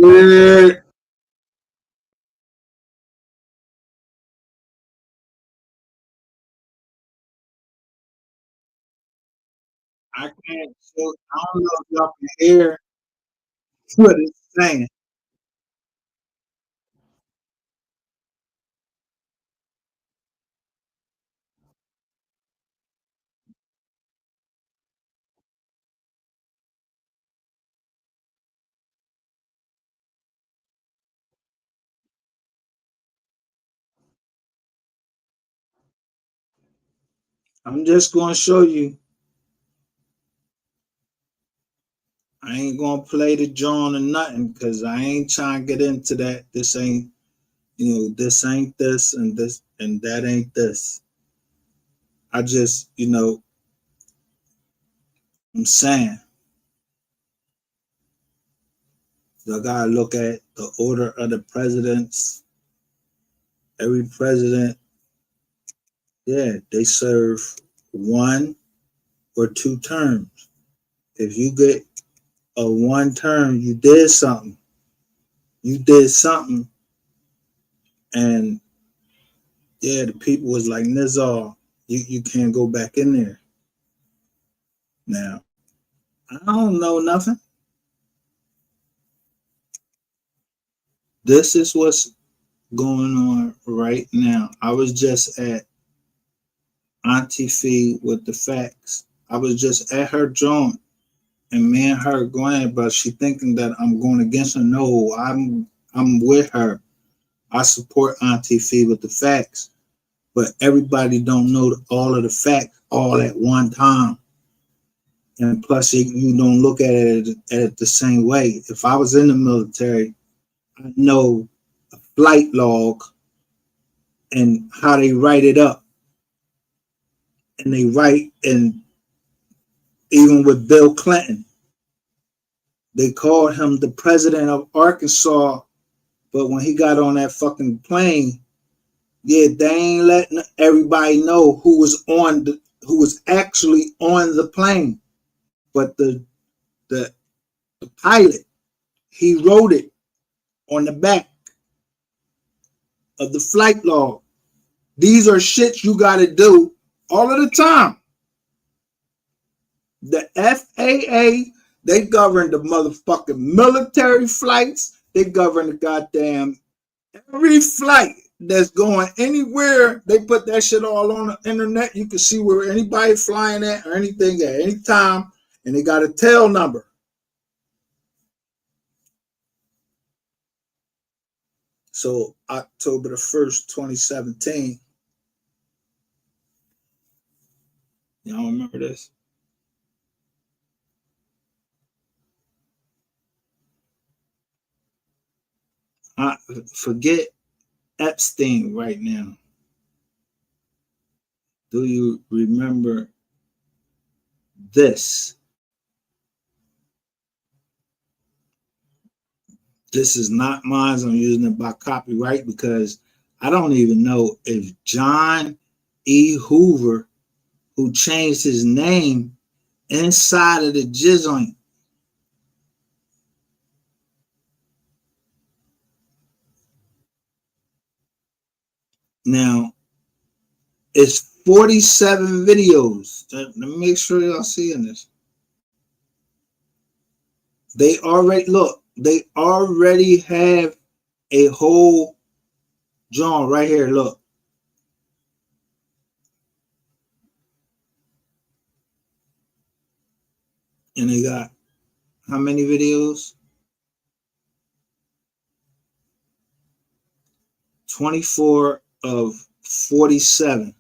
Yeah. I can't. So I don't know if y'all can hear what it's saying. I'm just gonna show you. I ain't gonna play the John or nothing because I ain't trying to get into that. This ain't, this ain't this and that ain't this. I just, I'm saying, you gotta look at the order of the presidents. Every president, yeah, they serve 1 or 2 terms. If you get a 1 term, you did something. You did something, and yeah, the people was like, Nizar, you can't go back in there. Now, I don't know nothing. This is what's going on right now. I was just at Auntie Fee with the facts. I was just at her joint, and me and her going, but she thinking that I'm going against her. No, I'm with her. I support Auntie Fee with the facts, but everybody don't know all of the facts all at one time. And plus, you don't look at it the same way. If I was in the military, I know a flight log and how they write it up, and they write, and even with Bill Clinton, they called him the president of Arkansas, but when he got on that fucking plane, yeah, they ain't letting everybody know who was actually on the plane. But the, the pilot, he wrote it on the back of the flight log. These are shits you got to do all of the time. The FAA, they govern the motherfucking military flights. They govern the goddamn every flight that's going anywhere. They put that shit all on the internet. You can see where anybody flying at or anything at any time, and they got a tail number. So October the 1st, 2017. Y'all remember this? I forget Epstein right now. Do you remember this? This is not mine. I'm using it by copyright because I don't even know if John E. Hoover, who changed his name inside of the jizzling. Now, it's 47 videos. Let me make sure y'all seeing this. They already have a whole John right here. Look. And they got how many videos? 24 of 47.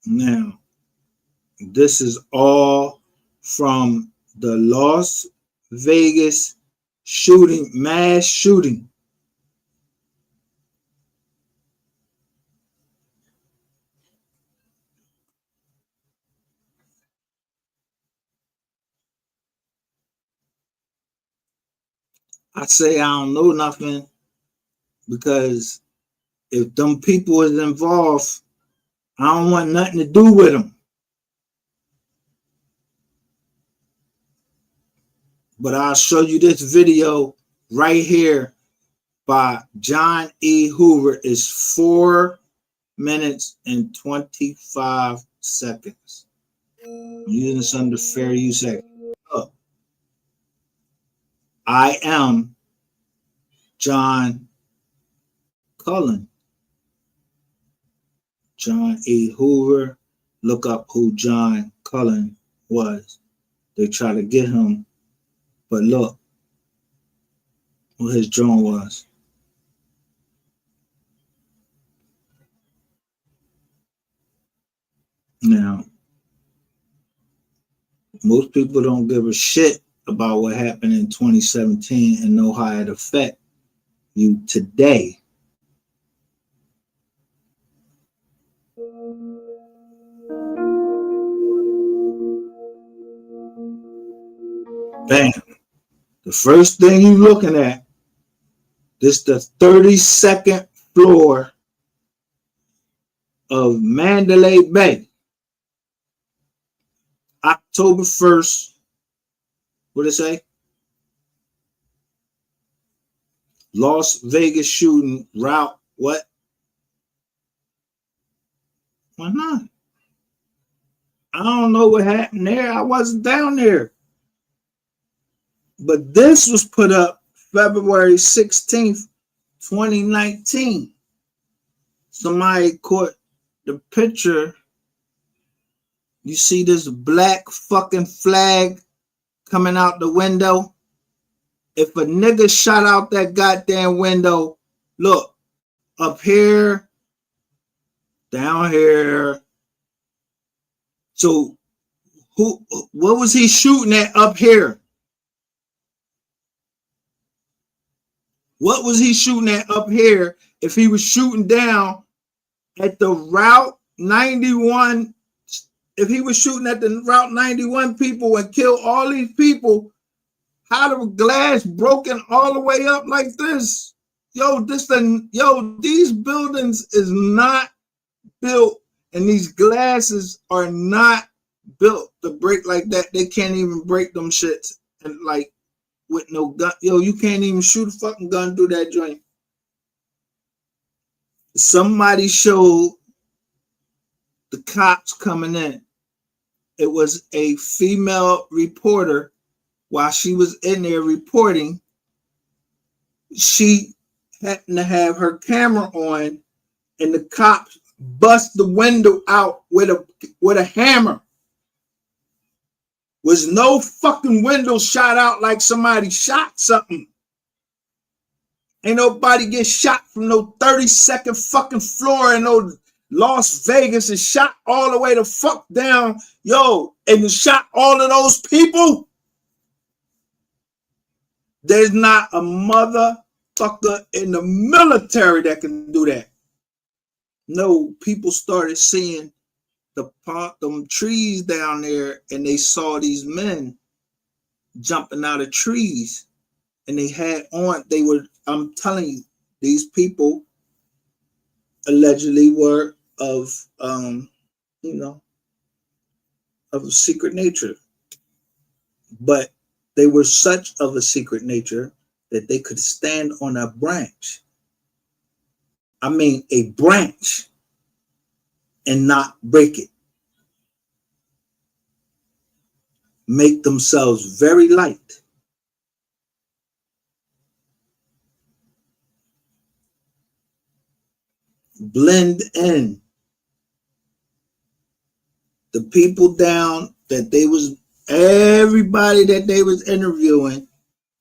Now, this is all from the Las Vegas shooting, mass shooting. I say I don't know nothing because if them people is involved, I don't want nothing to do with him. But I'll show you this video right here by John E. Hoover. Is 4 minutes and 25 seconds. I'm using this under fair use act. Look, I am John Cullen. John E. Hoover. Look up who John Cullen was. They try to get him, but look what his drawing was. Now, most people don't give a shit about what happened in 2017 and know how it affect you today. Bam. The first thing you looking at, this the 32nd floor of Mandalay Bay. October 1st, what did it say? Las Vegas shooting route, what? Why not? I don't know what happened there. I wasn't down there. But this was put up February 16th, 2019. Somebody caught the picture. You see this black fucking flag coming out the window? If a nigga shot out that goddamn window, look, up here, down here. So what was he shooting at up here? What was he shooting at up here if he was shooting down at the Route 91? If he was shooting at the Route 91 people and killed all these people, how the glass broken all the way up like this? These buildings is not built, and these glasses are not built to break like that. They can't even break them shits and like with no gun. You can't even shoot a fucking gun through that joint. Somebody showed the cops coming in. It was a female reporter. While she was in there reporting, she happened to have her camera on, and the cops bust the window out with a hammer. Was no fucking window shot out like somebody shot something. Ain't nobody get shot from no 32nd fucking floor in no Las Vegas and shot all the way the fuck down, and shot all of those people. There's not a motherfucker in the military that can do that. No, people started seeing them trees down there, and they saw these men jumping out of trees, and I'm telling you, these people allegedly were of a secret nature. But they were such of a secret nature that they could stand on a branch. I mean, a branch, and not break it. Make themselves very light. Blend in. The people down that everybody that they was interviewing,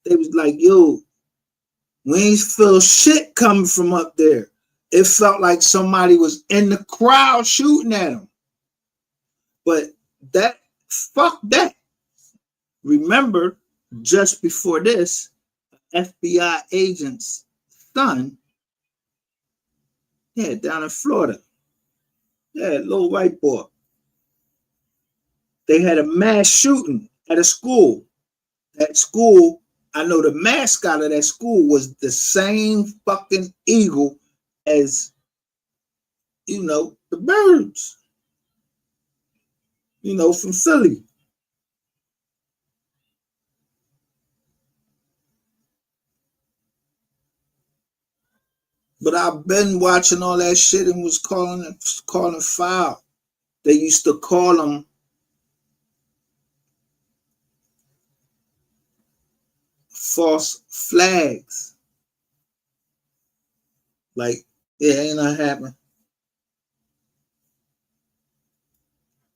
they was like, we ain't feel shit coming from up there. It felt like somebody was in the crowd shooting at them. But fuck that. Remember, just before this, FBI agent's son, down in Florida, little white boy. They had a mass shooting at a school. That school, I know the mascot of that school was the same fucking eagle as the birds, from Philly. But I've been watching all that shit and was calling foul. They used to call them false flags. Like, yeah, ain't not happening.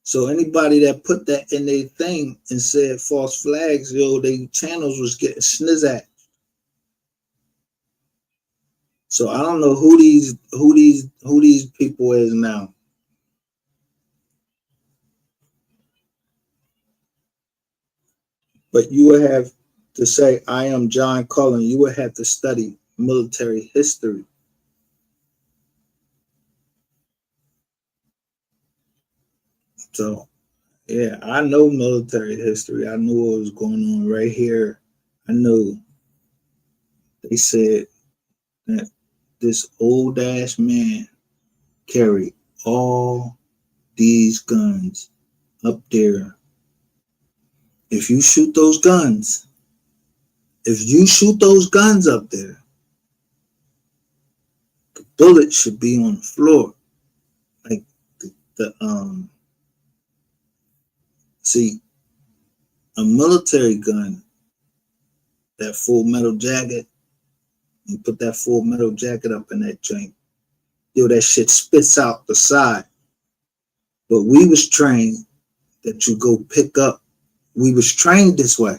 So anybody that put that in their thing and said false flags, they channels was getting snizzed. So I don't know who these people is now. But you would have to say, I am John Cullen. You would have to study military history. So, yeah, I know military history. I knew what was going on right here. I know they said that this old ass man carried all these guns up there. If you shoot those guns up there, the bullet should be on the floor. Like see, a military gun, that full metal jacket, you put that full metal jacket up in that joint, that shit spits out the side. But we was trained that you go pick up. We was trained this way.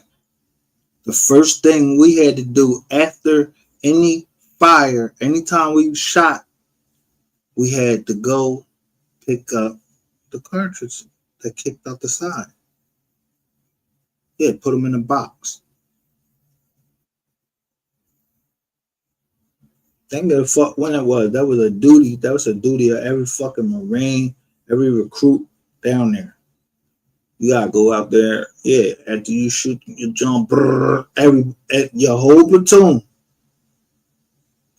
The first thing we had to do after any fire, anytime we shot, we had to go pick up the cartridges that kicked out the side. Yeah, put them in a box. Think of the fuck when it was. That was a duty. That was a duty of every fucking Marine, every recruit down there. You gotta go out there. Yeah, after you shoot, you jump your whole platoon.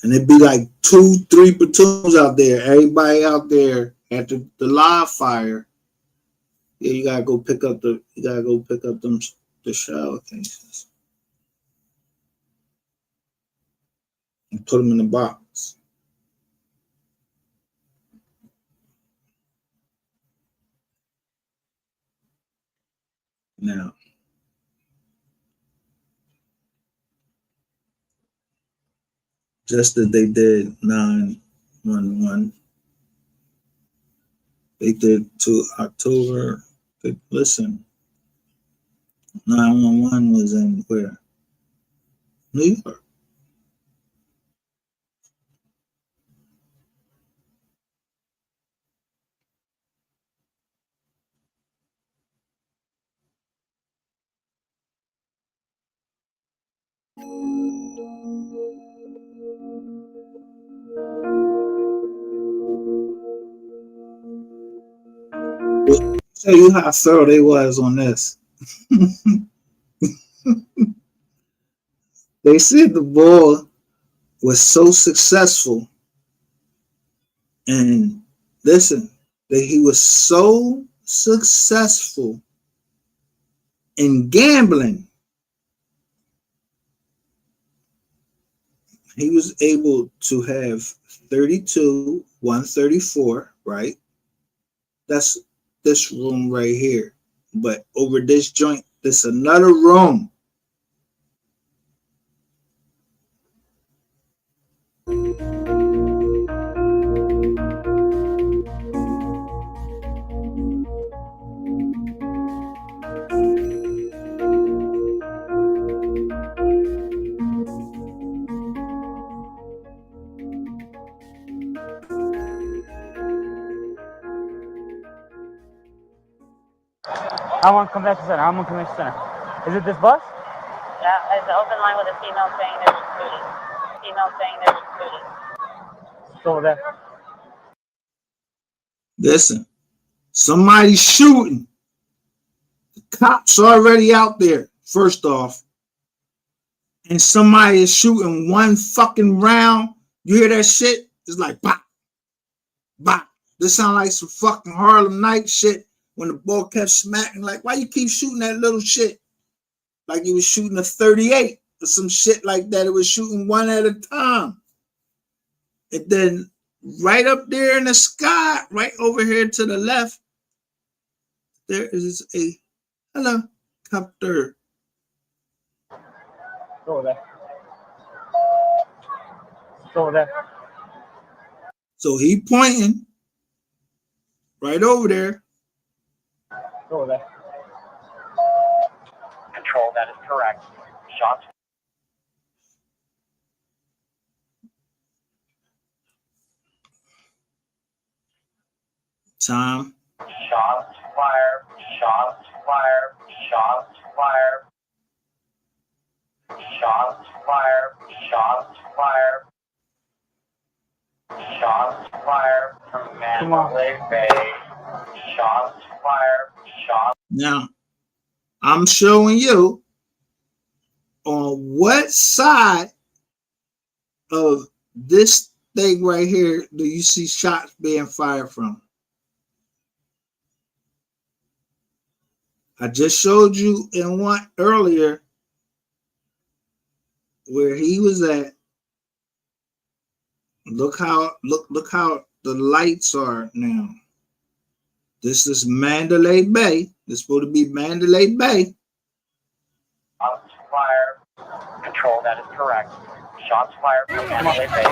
And it'd be like 2-3 platoons out there. Everybody out there after the live fire. Yeah, you gotta go pick up the shell cases and put them in the box. Now, just as they did 9/11, they did to October. Listen, 9/11 was in where? New York. Tell you how thorough they was on this. They said the ball was so successful, and listen, that he was so successful in gambling, he was able to have 32, 134, right? That's this room right here. But over this joint, there's another room. Hamon Convention Center. Hamon Convention Center. Is it this bus? Yeah, it's an open line with a female saying they're recruiting. Female saying they're recruiting. It's over there. Listen, somebody's shooting. The cops already out there, first off. And somebody is shooting one fucking round. You hear that shit? It's like, bop, bop, This sound like some fucking Harlem Night shit when the ball kept smacking. Like, why you keep shooting that little shit? Like he was shooting a 38 or some shit like that. It was shooting one at a time. And then right up there in the sky, right over here to the left, there is a helicopter. Go there. Go there. So he pointing right over there. Go there. Control, that is correct. Shots. Time. Shots fired. Shots fired. Shots fired. Shots fired. Shots fired. Shots fired from Mandalay Bay. Shots fired. Shots. Now, I'm showing you on what side of this thing right here do you see shots being fired from? I just showed you in one earlier where he was at. Look how the lights are now. This is Mandalay Bay. This is supposed to be Mandalay Bay. Shots fired. Control, that is correct. Shots fired from Mandalay Bay.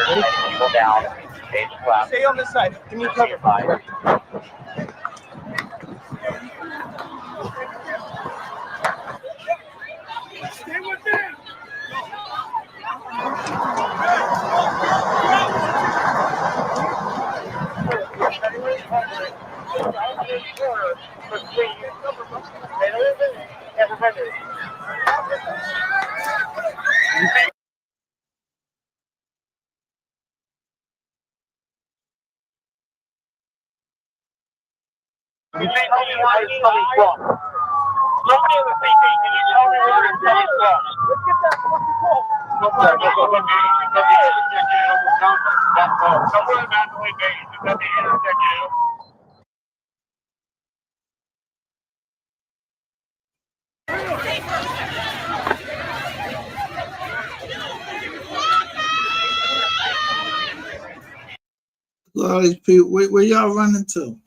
30 people down. Stage left. Stay on this side. Give me cover. Fired. Stay with them. You say tell me where it's coming from. Nobody in the CP, can you tell me where it's coming from? Let's get that fucking call. Somewhere in Mandalay Bay, it's at the intersection. Look at all these people. Where y'all running to?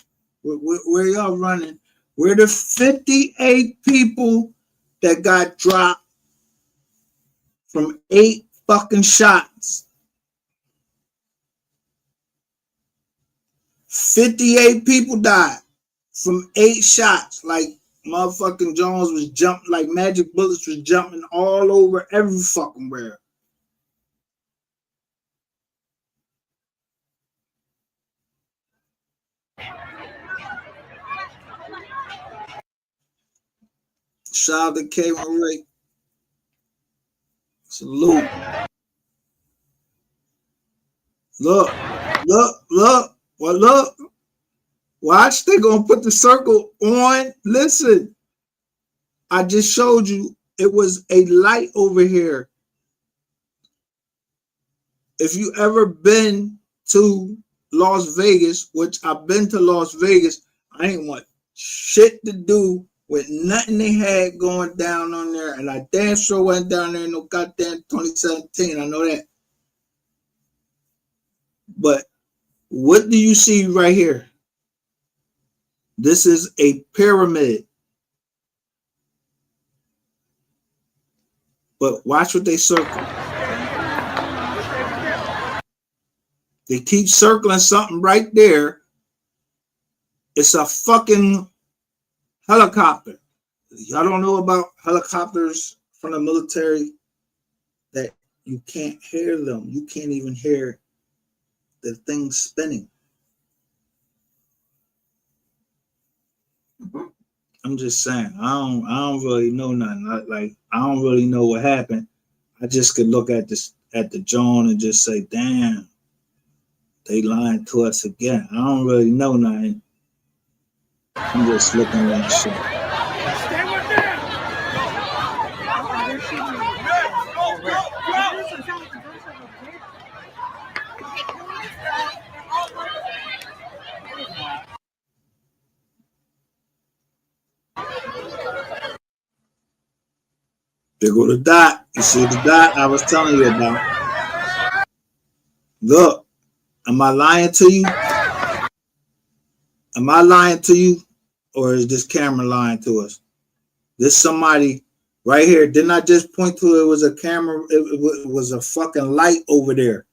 Where y'all running? Where the 58 people that got dropped from 8 fucking shots? 58 people died from 8 shots. Like motherfucking Jones was jumping, like magic bullets was jumping all over every fucking where. Shout out to Kevin Ray. Salute. Look. Well, look. Watch, they're going to put the circle on. Listen. I just showed you it was a light over here. If you ever been to Las Vegas, which I've been to Las Vegas, I ain't want shit to do with nothing they had going down on there, and I damn sure went down there in no goddamn 2017. I know that. But what do you see right here? This is a pyramid. But watch what they circle. They keep circling something right there. It's a fucking helicopter. Y'all don't know about helicopters from the military, that you can't hear them. You can't even hear the thing spinning. I'm just saying, I don't really know nothing. I don't really know what happened. I just could look at the John and just say, damn, they lying to us again. I don't really know nothing. I'm just looking at shit. Stay with them. There go the dot. You see the dot I was telling you about. Look, am I lying to you? Am I lying to you? Or is this camera lying to us? There's somebody right here. Didn't I just point to it was a camera? It was a fucking light over there.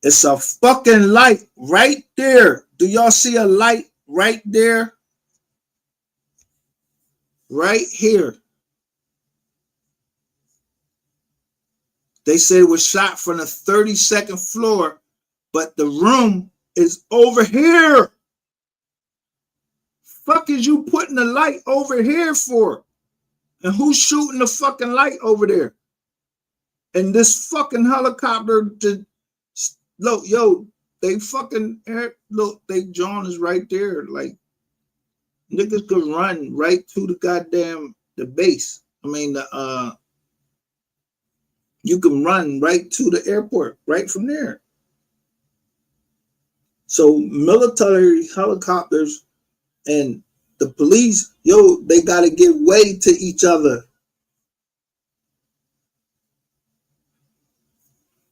It's a fucking light right there. Do y'all see a light right there? Right here. They say it was shot from the 32nd floor, but the room is over here. Fuck is you putting the light over here for? And who's shooting the fucking light over there? And this fucking helicopter, look, yo, they fucking, look, they John is right there. Like, niggas could run right to the goddamn, the base. I mean, you can run right to the airport, right from there. So military helicopters and the police, yo, they got to give way to each other.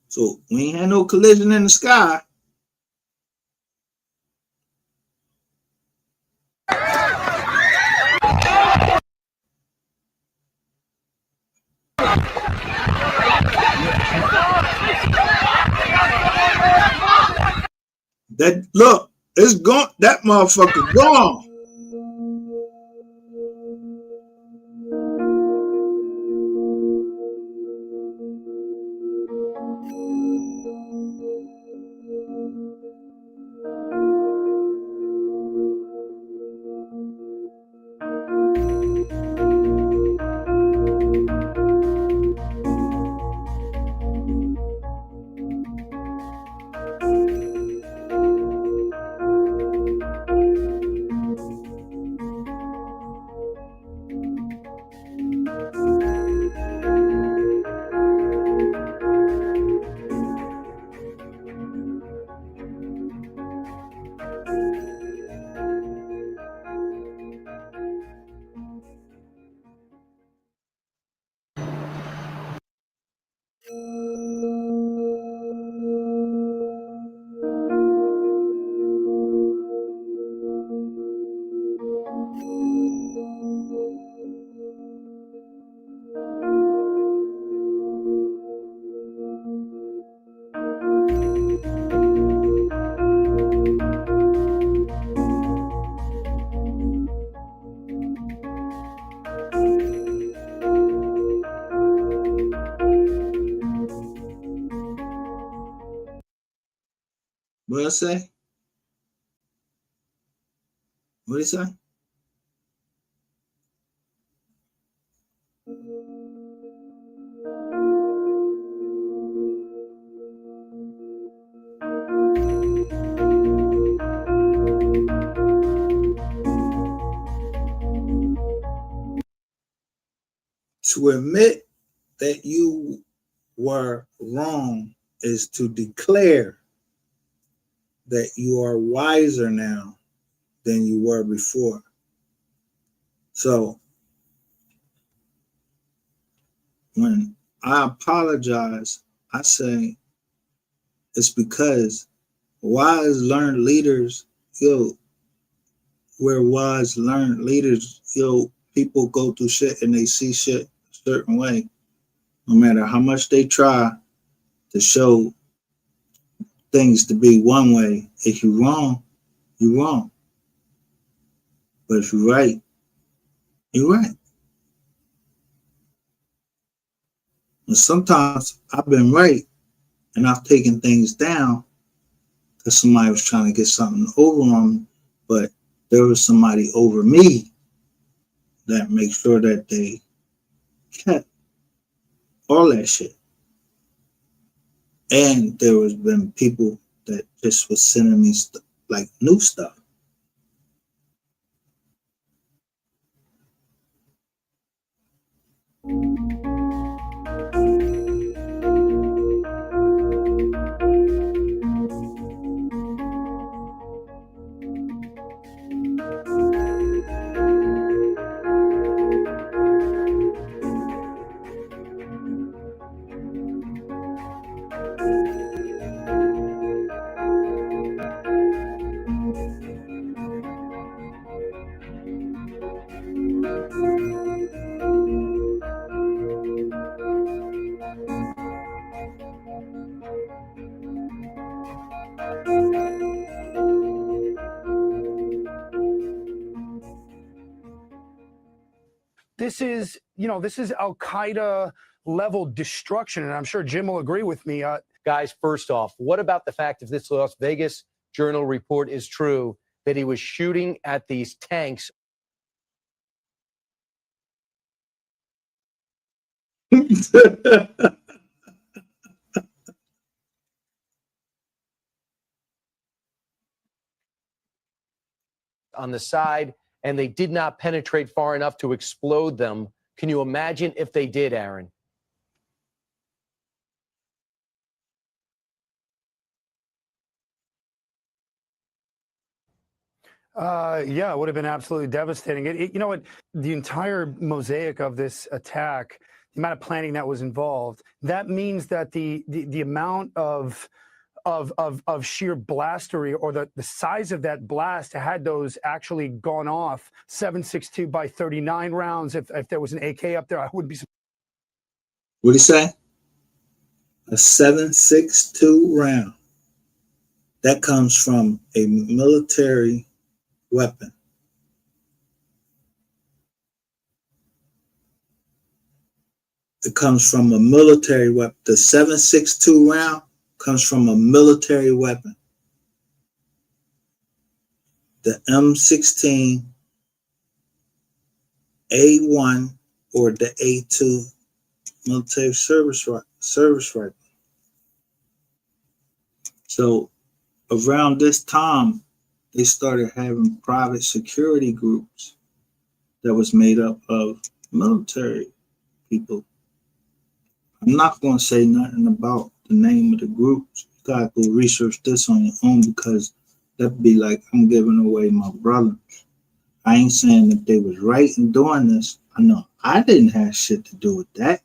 So we ain't had no collision in the sky. That look, it's gone. That motherfucker gone. What did I say? What did he say? To admit that you were wrong is to declare that you are wiser now than you were before. So when I apologize, I say it's because wise learned leaders, we're wise learned leaders, people go through shit and they see shit a certain way. No matter how much they try to show things to be one way, if you're wrong, you're wrong. But if you're right, you're right. And sometimes I've been right and I've taken things down because somebody was trying to get something over on me, but there was somebody over me that makes sure that they kept all that shit. And there was been people that just was sending me like new stuff. this is, this is Al-Qaeda level destruction. And I'm sure Jim will agree with me. Guys, first off, what about the fact if this Las Vegas Journal report is true, that he was shooting at these tanks? On the side, and they did not penetrate far enough to explode them. Can you imagine if they did, Aaron? Yeah, it would have been absolutely devastating. You know what? The entire mosaic of this attack, the amount of planning that was involved, that means that the amount of sheer blastery, or the size of that blast, had those actually gone off 7.62 by 39 rounds. If there was an AK up there, I wouldn't be surprised. What did he say? A 7.62 round. That comes from a military weapon. It comes from a military weapon. The 7.62 round comes from a military weapon. The M16 A1 or the A2 military service rifle. So around this time, they started having private security groups that was made up of military people. I'm not going to say nothing about the name of the groups. You got to go research this on your own, because that'd be like I'm giving away my brothers. I ain't saying that they was right in doing this. I know I didn't have shit to do with that.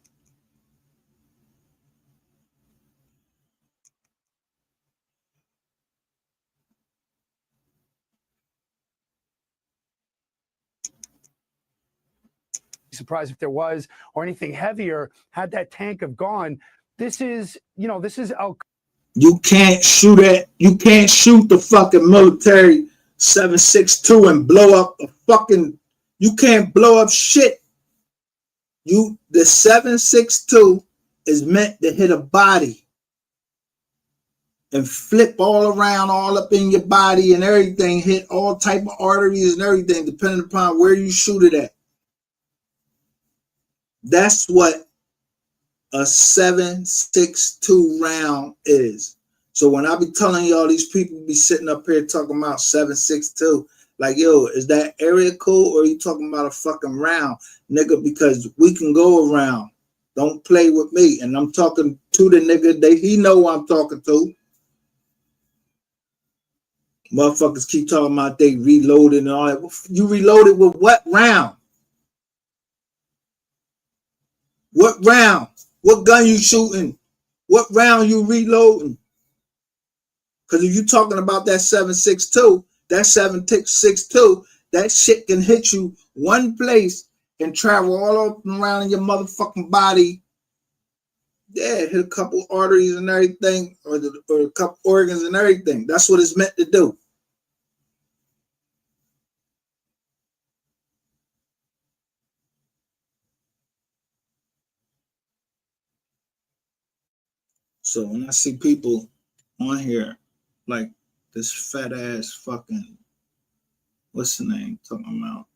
Surprised if there was, or anything heavier, had that tank have gone. This is Al. You can't shoot the fucking military 7.62 and blow up a fucking. You can't blow up shit. The 7.62 is meant to hit a body and flip all around, all up in your body and everything, hit all type of arteries and everything, depending upon where you shoot it at. That's what a 7.62 round is. So when I be telling y'all, these people be sitting up here talking about 7.62, like, yo, is that area code, or are you talking about a fucking round, nigga? Because we can go around. Don't play with me. And I'm talking to the nigga. He know who I'm talking to. Motherfuckers keep talking about they reloaded and all that. You reloaded with what round? What round? What gun you shooting? What round you reloading? Because if you talking about that 7.62, that 7.62, that shit can hit you one place and travel all up and around in your motherfucking body. Yeah, hit a couple arteries and everything, or a couple organs and everything. That's what it's meant to do. So when I see people on here like this fat ass fucking, what's the name, talking about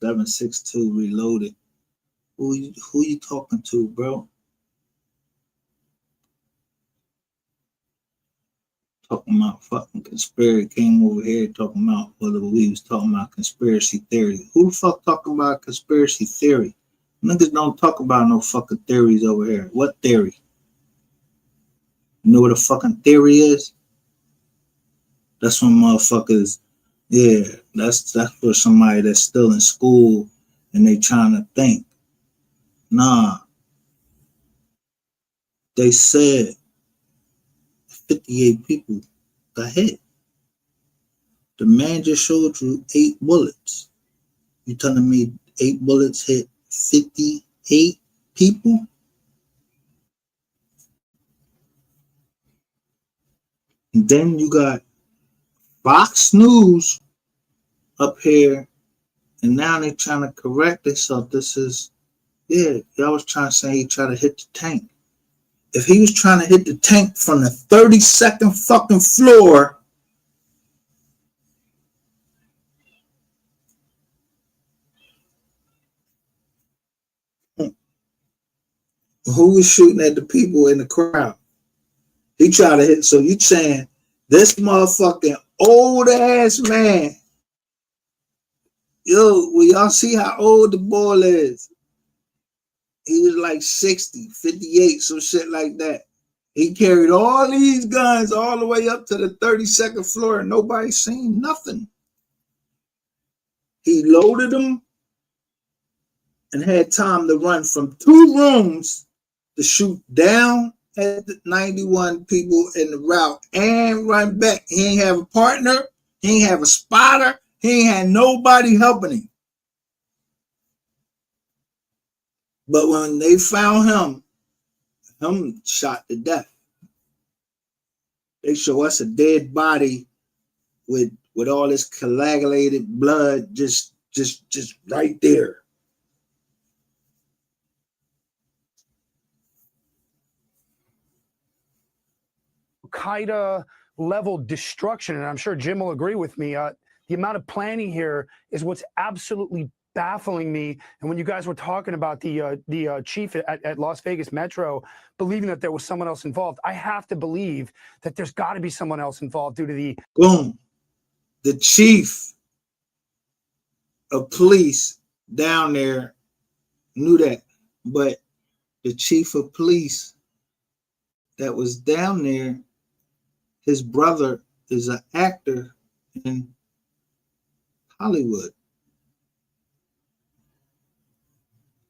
7.62 reloaded, who you talking to, bro? Talking about fucking conspiracy, came over here talking about whether we was talking about conspiracy theory. Who the fuck talking about conspiracy theory? Niggas don't talk about no fucking theories over here. What theory? You know what a fucking theory is? That's when motherfuckers, yeah, that's for somebody that's still in school and they trying to think. Nah. They said 58 people got hit. The man just showed you 8 bullets. You telling me 8 bullets hit 58 people? And then you got Fox News up here And now they're trying to correct themselves. This is, yeah, y'all was trying to say he tried to hit the tank. If he was trying to hit the tank from the 32nd fucking floor, who was shooting at the people in the crowd? He tried to hit. So you saying this motherfucking old ass man, yo, will y'all see how old the boy is? He was like 60, 58, some shit like that. He carried all these guns all the way up to the 32nd floor and nobody seen nothing. He loaded them and had time to run from 2 rooms to shoot down at the 91 people in the route and run back. He ain't have a partner. He ain't have a spotter. He ain't had nobody helping him. But when they found him shot to death. They show us a dead body with all this coagulated blood just right there. Al-Qaeda level destruction, and I'm sure Jim will agree with me. The amount of planning here is what's absolutely baffling me. And when you guys were talking about the chief at Las Vegas Metro believing that there was someone else involved, I have to believe that there's got to be someone else involved due to the boom. The chief of police down there knew that, but the chief of police that was down there, his brother is an actor in Hollywood.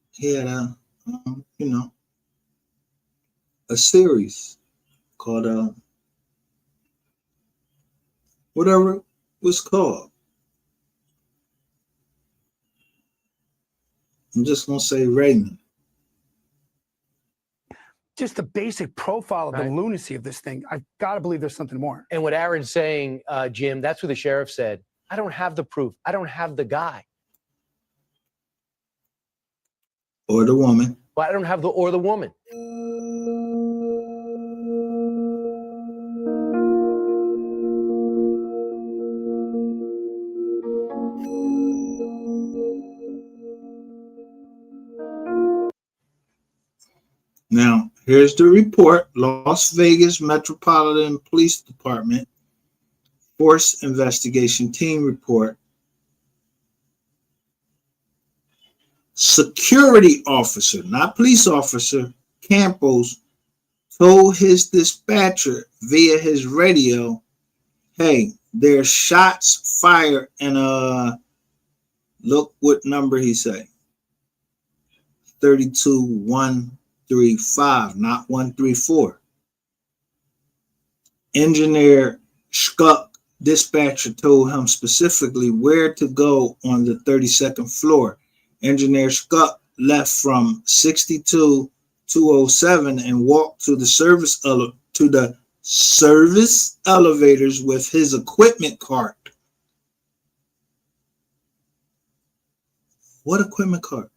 He had a series called whatever it was called. I'm just gonna say Raymond. just the basic profile of the lunacy of this thing. I've got to believe there's something more. And what Aaron's saying, Jim, that's what the sheriff said. I don't have the proof. I don't have the guy. Or the woman. But I don't have the woman. Now, here's the report. Las Vegas Metropolitan Police Department Force Investigation Team report. Security officer, not police officer, Campos, told his dispatcher via his radio, hey, there's shots fired, and look what number he said. 32135, not 134. Engineer Schuck, dispatcher, told him specifically where to go on the 32nd floor. Engineer Schuck left from 62207 and walked to the service elevators with his equipment cart. What equipment cart?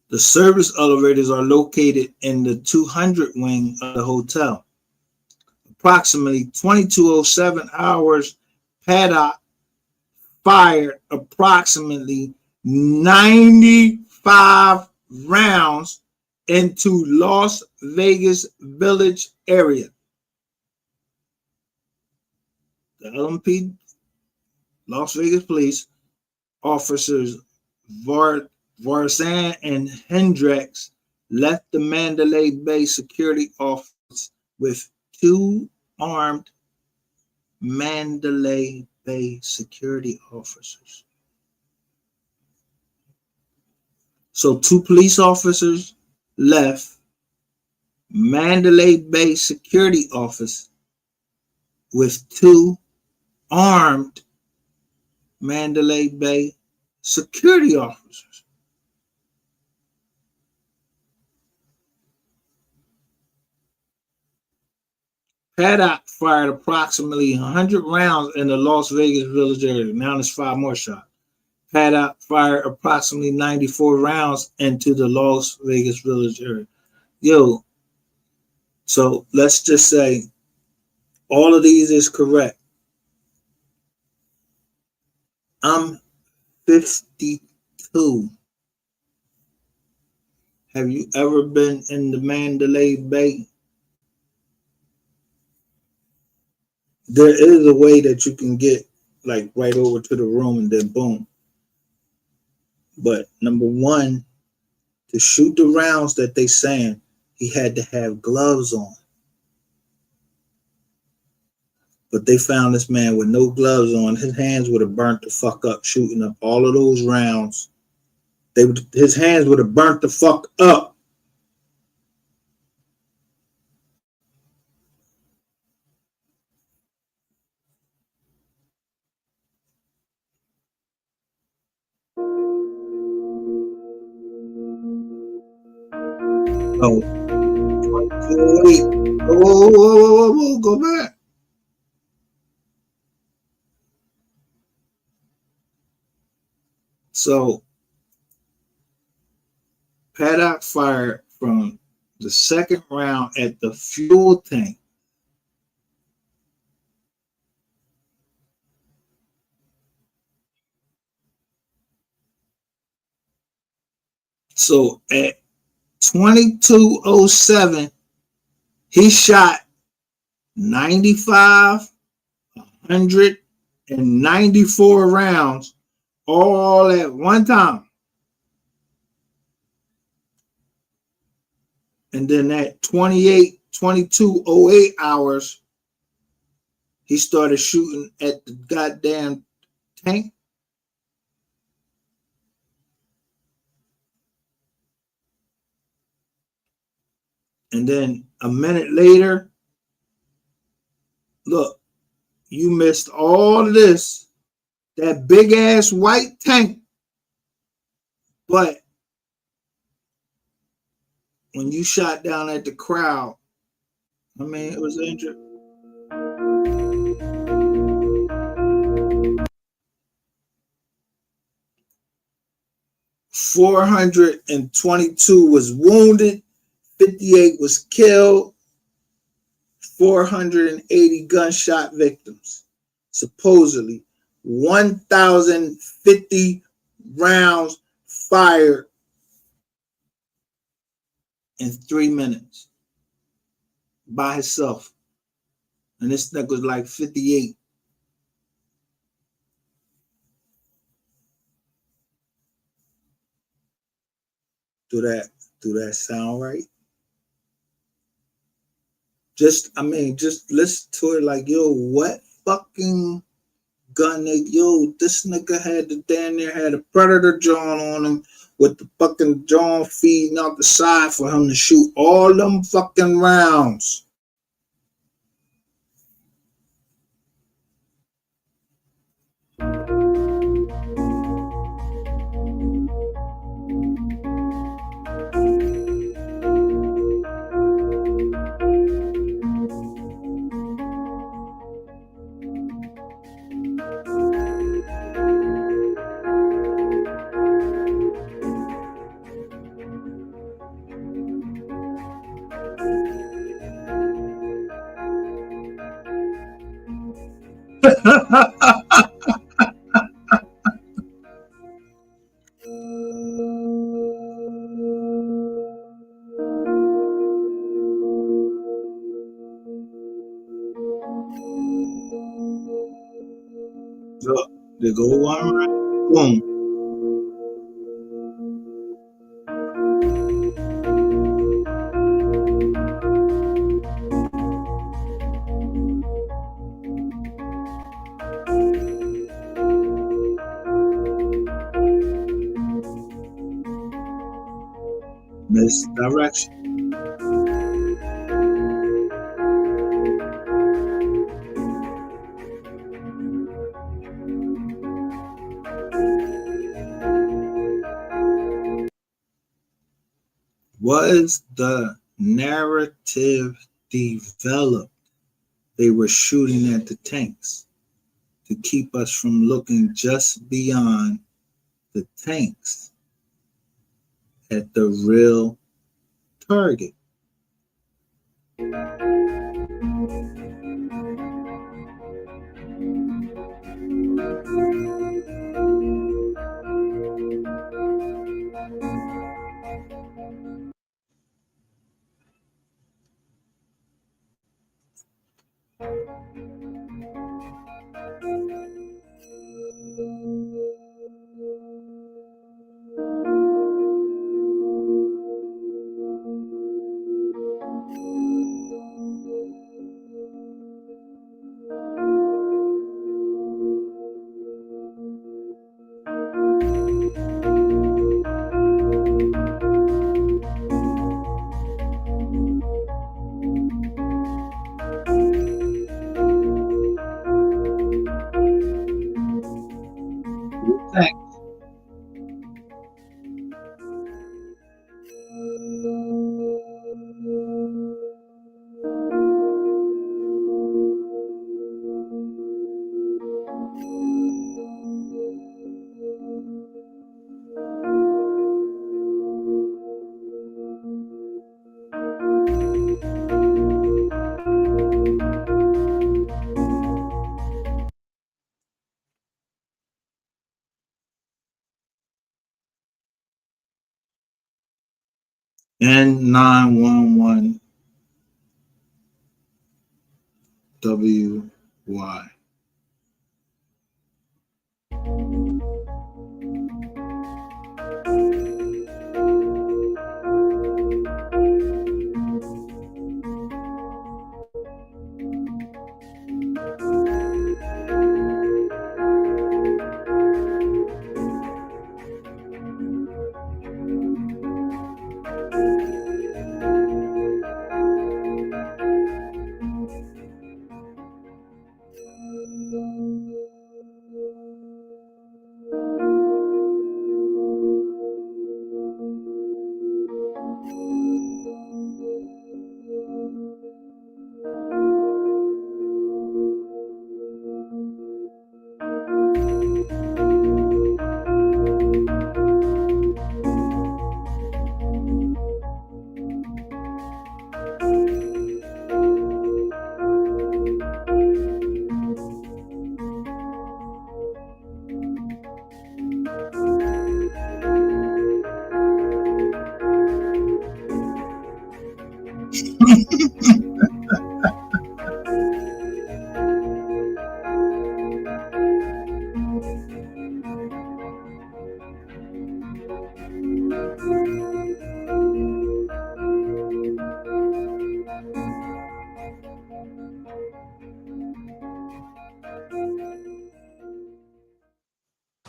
The service elevators are located in the 200 wing of the hotel. Approximately 2207 hours, Paddock fired approximately 95 rounds into Las Vegas Village area. The LMP, Las Vegas police officers Varzan and Hendricks left the Mandalay Bay security office with 2 armed Mandalay Bay security officers. So 2 police officers left Mandalay Bay security office with 2 armed Mandalay Bay security officers. Paddock fired approximately 100 rounds in the Las Vegas Village area. Now there's 5 more shots. Paddock fired approximately 94 rounds into the Las Vegas Village area. Yo, so let's just say all of these is correct. I'm 52. Have you ever been in the Mandalay Bay? There is a way that you can get like right over to the room and then boom. But number one, to shoot the rounds that they saying, he had to have gloves on. But they found this man with no gloves on. His hands would have burnt the fuck up shooting up all of those rounds. His hands would have burnt the fuck up. Oh, wait. Whoa, go back. So, Paddock fired from the second round at the fuel tank. So, at 22:07, he shot 95, 194 rounds all at one time. And then at 22:08 hours, he started shooting at the goddamn tank. And then a minute later, look, you missed all of this, that big ass white tank. But when you shot down at the crowd, I mean, it was injured. $422 was wounded, 58 was killed, 480 gunshot victims. Supposedly, 1,050 rounds fired in 3 minutes by himself. And this nigga was like 58. Do that sound right? Just listen to it like, yo, what fucking gun nigga? Yo, this nigga had had a Predator John on him with the fucking John feeding out the side for him to shoot all them fucking rounds. Look, they go one round, boom. Misdirection. Was the narrative developed? They were shooting at the tanks to keep us from looking just beyond the tanks at the real target. Tank. N911 WY.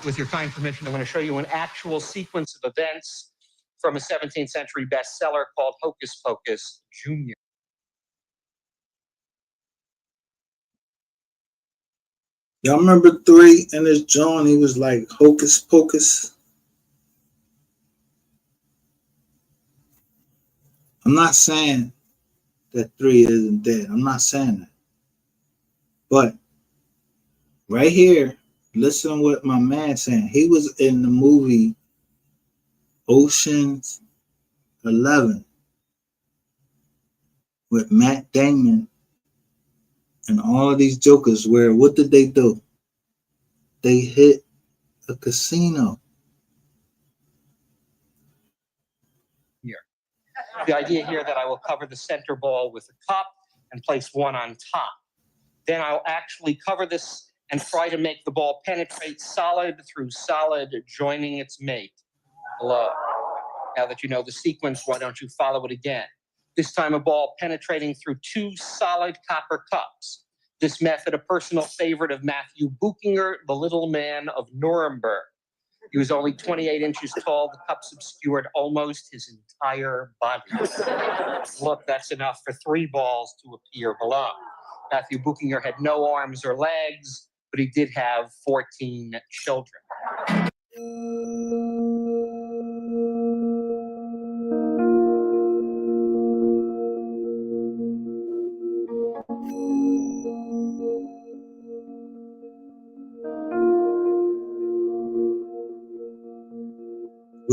With your kind permission, I'm going to show you an actual sequence of events from a 17th century bestseller called Hocus Pocus Jr. Y'all remember 3 in his joint? He was like Hocus Pocus. I'm not saying that 3 isn't dead. I'm not saying that. But right here, listen to what my man's saying. He was in the movie Ocean's 11 with Matt Damon and all of these jokers where what did they do? They hit a casino. Here. The idea here that I will cover the center ball with a cup and place one on top. Then I'll actually cover this and try to make the ball penetrate solid through solid, joining its mate below. Now that you know the sequence, why don't you follow it again? This time a ball penetrating through 2 solid copper cups. This method, a personal favorite of Matthew Buchinger, the little man of Nuremberg. He was only 28 inches tall. The cups obscured almost his entire body. Look, that's enough for 3 balls to appear below. Matthew Buchinger had no arms or legs, but he did have 14 children.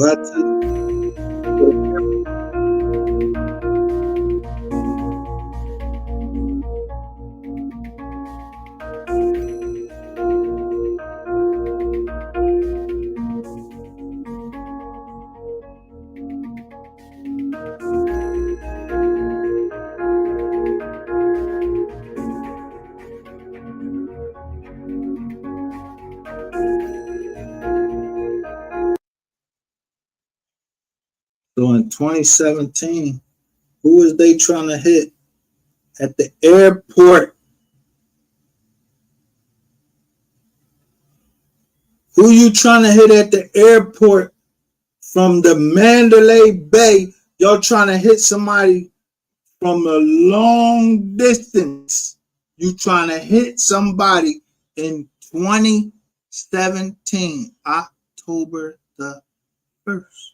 Go ahead. So in 2017, who was they trying to hit at the airport? Who you trying to hit at the airport from the Mandalay Bay? Y'all trying to hit somebody from a long distance. You trying to hit somebody in 2017, October the 1st.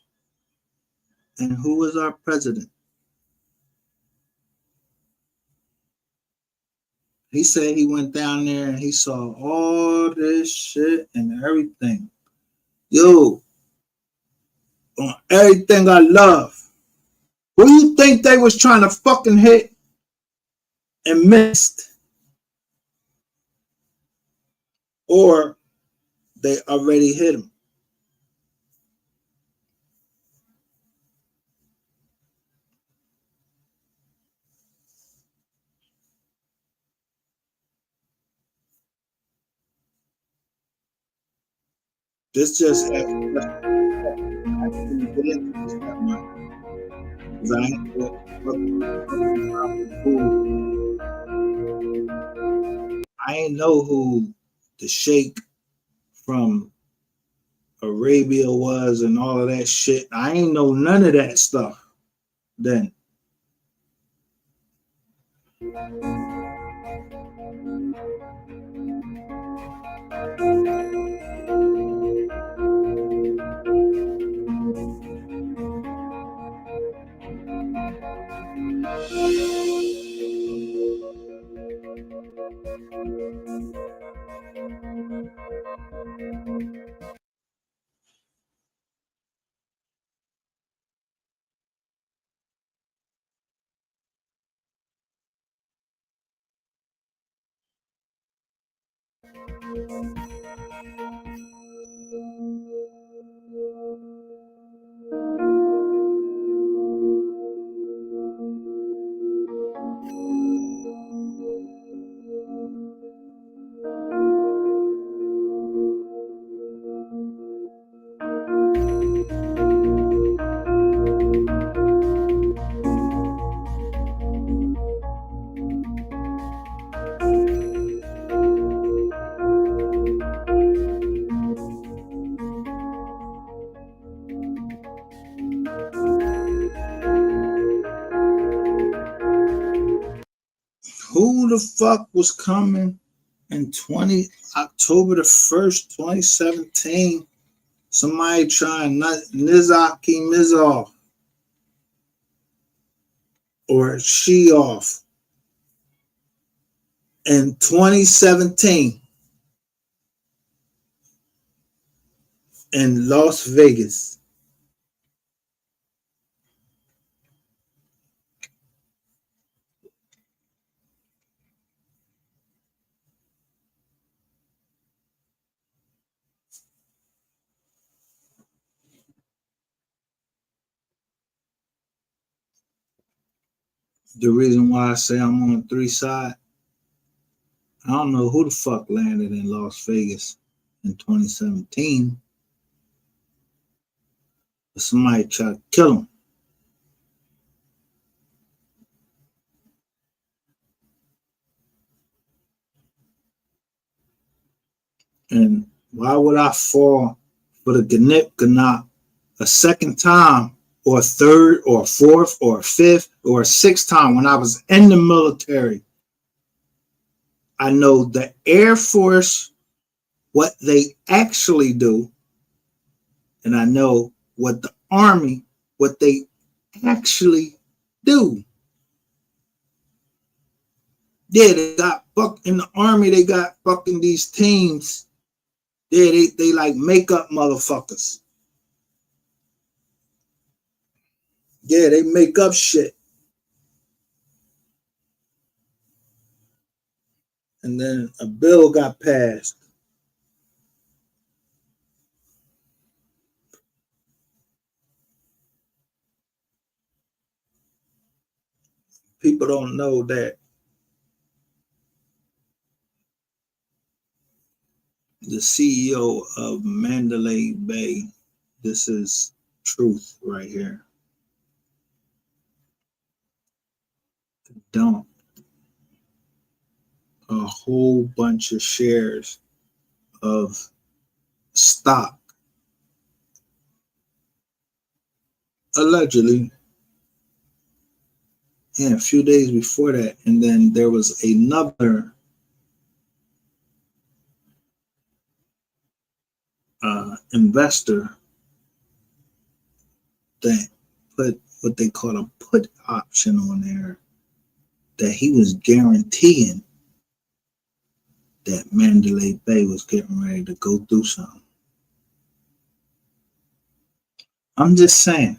And who was our president? He said he went down there and he saw all this shit and everything. Yo, on everything I love. Who you think they was trying to fucking hit and missed? Or they already hit him? This just happened. I ain't know who the Sheikh from Arabia was and all of that shit. I ain't know none of that stuff then. Who the fuck was coming in October the 1st, 2017? Somebody trying Nizaki Mizov or she off in 2017 in Las Vegas. The reason why I say I'm on 3 side, I don't know who the fuck landed in Las Vegas in 2017, but somebody tried to kill him. And why would I fall for the Ganip Ganop a second time or a third or a fourth or a fifth or a sixth time when I was in the military? I know the Air Force, what they actually do, and I know what the Army, what they actually do. Yeah, they got fuck in the Army, they got fucking these teams. Yeah, they like makeup motherfuckers. Yeah, they make up shit. And then a bill got passed. People don't know that the CEO of Mandalay Bay, this is truth right here, dumped a whole bunch of shares of stock, allegedly, yeah, a few days before that. And then there was another investor that put what they call a put option on there, that he was guaranteeing that Mandalay Bay was getting ready to go through something. I'm just saying,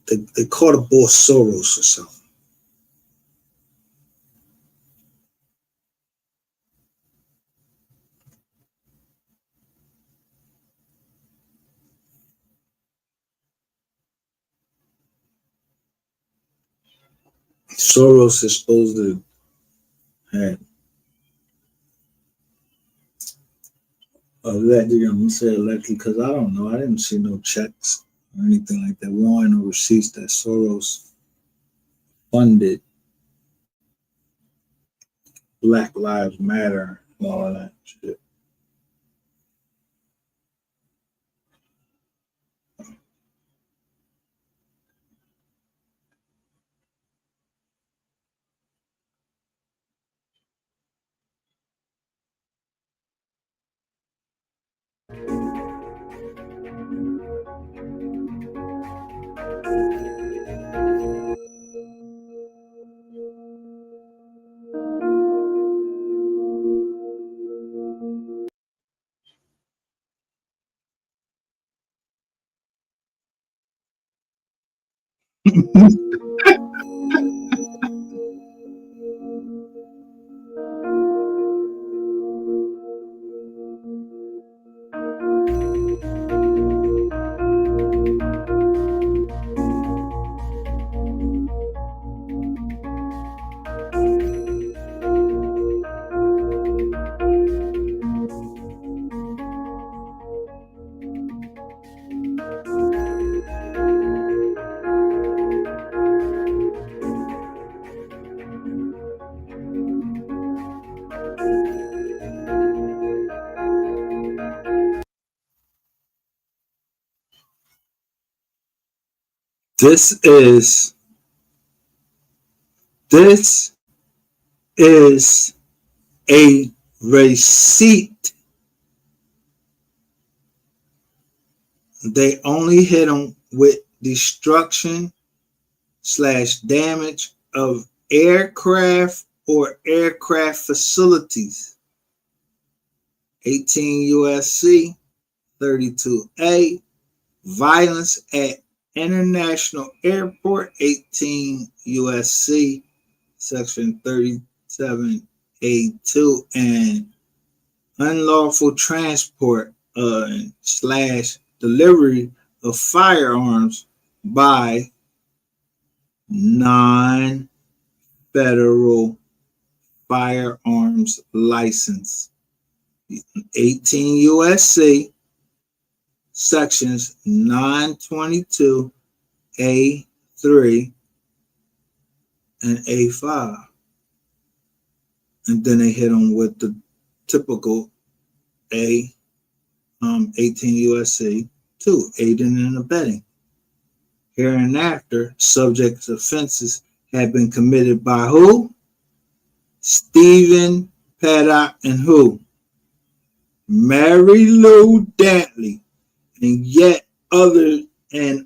they caught a boy Soros or something. Soros is supposed to have allegedly, I'm gonna say allegedly because I don't know. I didn't see no checks or anything like that, warrant or receipts that Soros funded Black Lives Matter and all of that shit. This is a receipt. They only hit them with destruction / damage of aircraft or aircraft facilities. 18 USC 32A, violence at International Airport. 18 USC Section 37A2, and unlawful transport / delivery of firearms by non-federal firearms license. 18 USC sections 922 A3 and A5. And then they hit them with the typical 18 USC 2, aiding and abetting. Hereinafter, subject offenses have been committed by who? Stephen Paddock and who? Mary Lou Dantley, and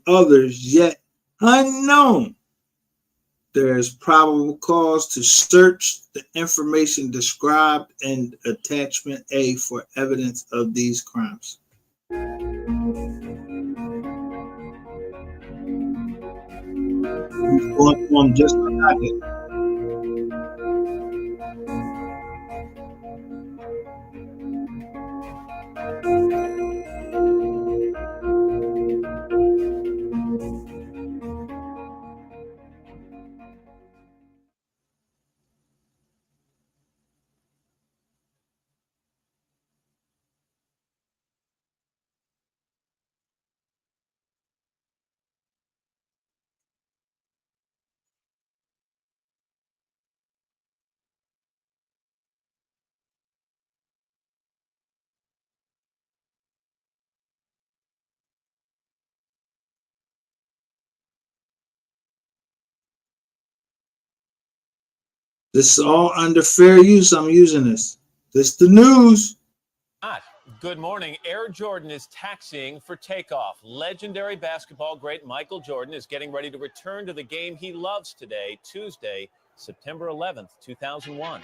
others yet unknown. There is probable cause to search the information described in Attachment A for evidence of these crimes. He's going to him just like I did. This is all under fair use. I'm using this. This the news. Good morning. Air Jordan is taxiing for takeoff. Legendary basketball great Michael Jordan is getting ready to return to the game he loves today, Tuesday, September 11th, 2001.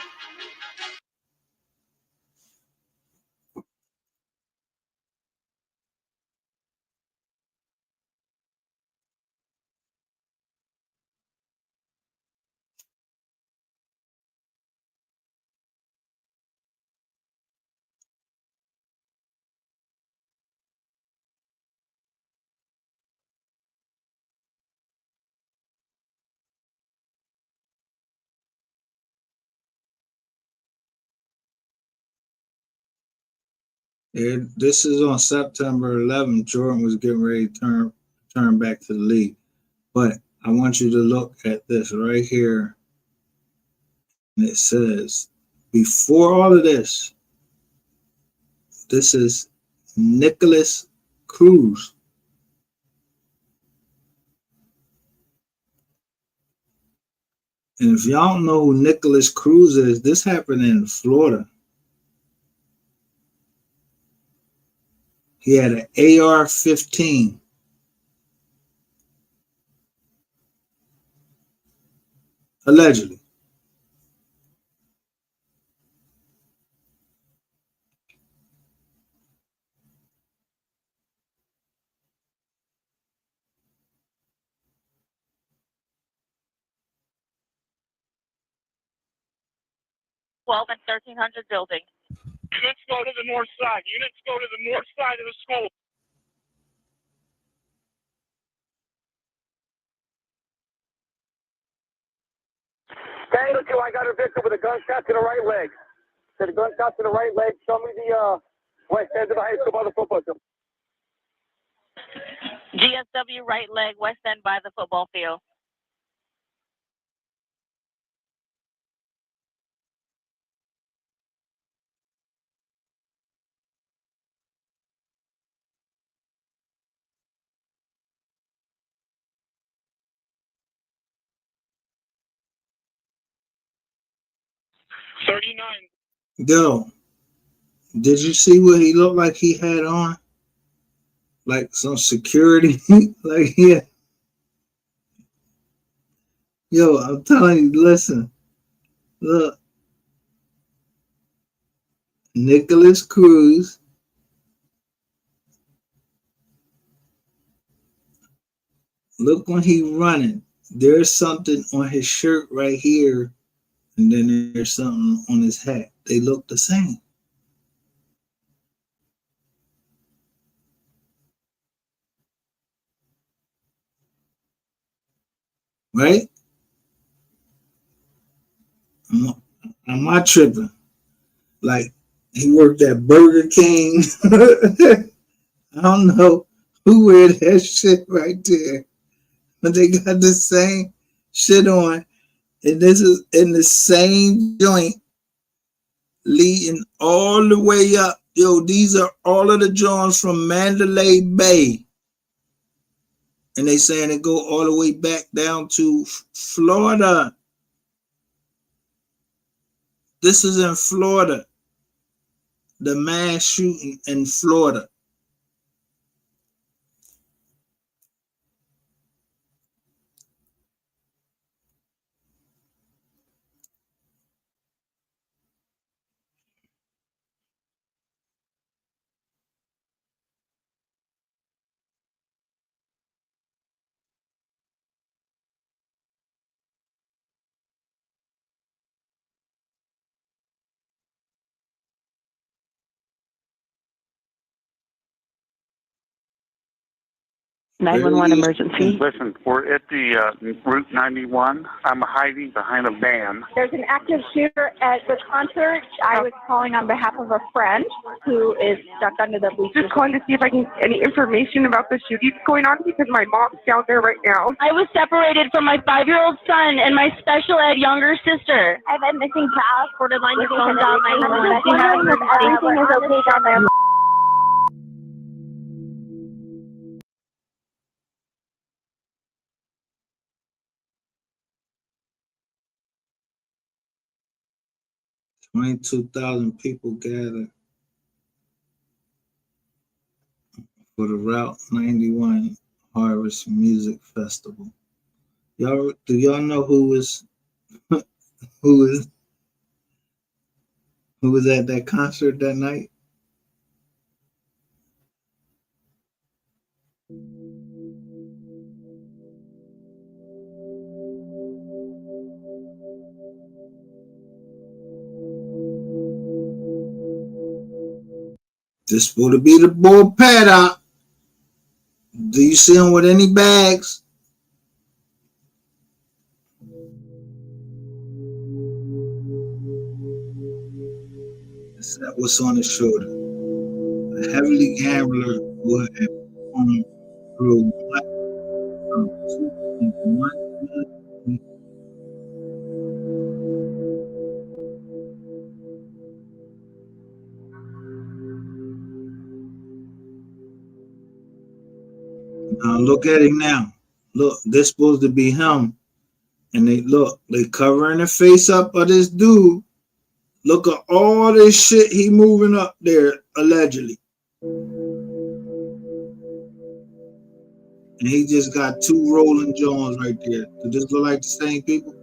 This is on September 11th. Jordan was getting ready to turn back to the league. But I want you to look at this right here. And it says, before all of this, this is Nicholas Cruz. And if y'all don't know who Nicholas Cruz is, this happened in Florida. He had an AR-15. Allegedly. Twelve and 1300 building. Units go to the north side. Units go to the north side of the school. Tango 2, I got a victim with a gunshot to the right leg. To the gunshot to the right leg. Show me the west end of the high school by the football field. GSW right leg, west end by the football field. Yo, did you see what he looked like he had on? Like some security? Like, yeah. Yo, I'm telling you, listen. Look. Nicholas Cruz. Look when he running. There's something on his shirt right here, and then there's something on his hat. They look the same. Right? I'm not tripping. Like, he worked at Burger King. I don't know who wear that shit right there. But they got the same shit on. And this is in the same joint leading all the way up. Yo, these are all of the joints from Mandalay Bay. And they saying it go all the way back down to Florida. This is in Florida. The mass shooting in Florida. 911 emergency. Listen, we're at the Route 91. I'm hiding behind a van. There's an active shooter at the concert. I was calling on behalf of a friend who is stuck under the bleachers. Just calling to see if I can get any information about the shooting that's going on because my mom's down there right now. I was separated from my 5-year-old son and my special ed younger sister. I've been missing class. Borderline your phone down my home. Everything is okay down there. $22,000 people gathered for the Route 91 Harvest Music Festival. Do y'all know who was at that concert that night? This supposed to be the boy Paddock. Do you see him with any bags? That's what's on his shoulder. A heavily gambler who had gone through one. Now look at him now. Look, this supposed to be him. And they covering the face up of this dude. Look at all this shit he moving up there, allegedly. And he just got 2 Rolling Jones right there. Does this look like the same people?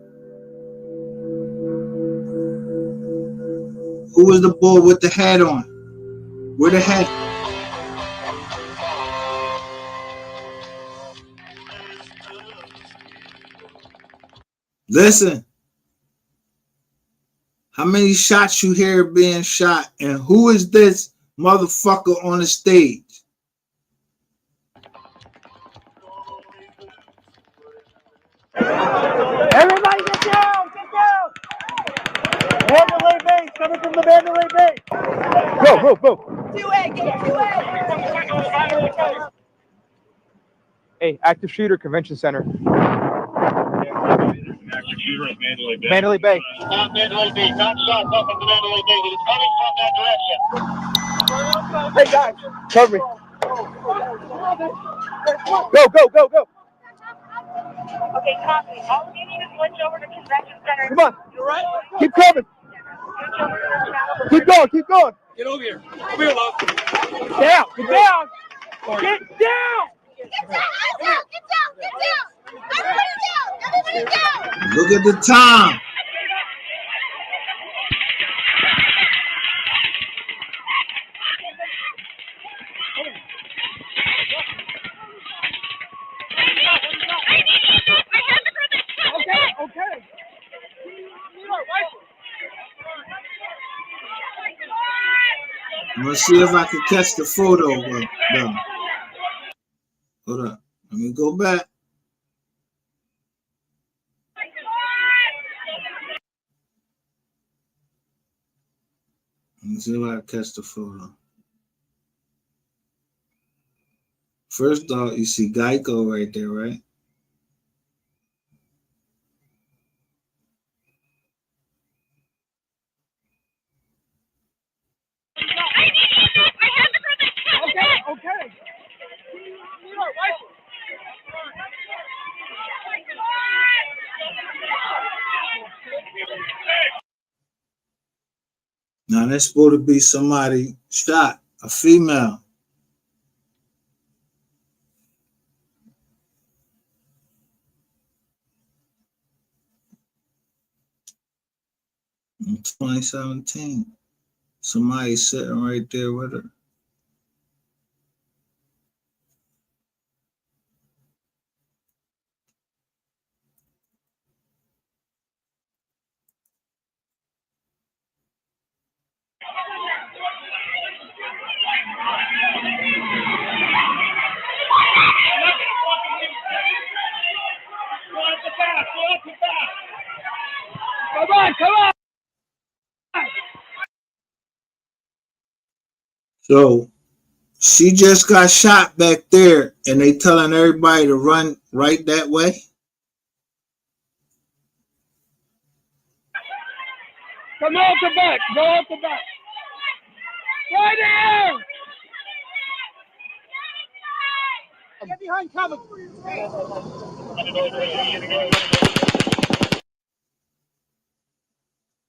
Who was the boy with the hat on? Where the hat? Listen. How many shots you hear being shot? And who is this motherfucker on the stage? Everybody get down! Get down! Mandalay Bay, coming from the Mandalay Bay. Go, go, go. 2A, get 2A. Hey, active shooter, Convention Center. Active shooter at Mandalay Bay. Mandalay Bay. Not Mandalay Bay, not shots up at the Mandalay Bay. He's coming from that direction. Hey guys, cover me. Go, go, go, go. Okay, copy. All you need to switch over to Convention Center. Come on. You're right. Keep coming. Keep going, keep going. Get over here. Come here, love. Down, get down. Get down. Everybody down. Look at the time. Okay. I'm gonna see if I can catch the photo. No. Hold up. Let me go back. Let me see if I can catch the photo. First off, you see Geico right there, right? Okay. Now that's supposed to be somebody shot, a female. In 2017, somebody sitting right there with her. Come on, come on. So she just got shot back there, and they telling everybody to run right that way. Come off the back. Go off the back. Right there. Get behind cover.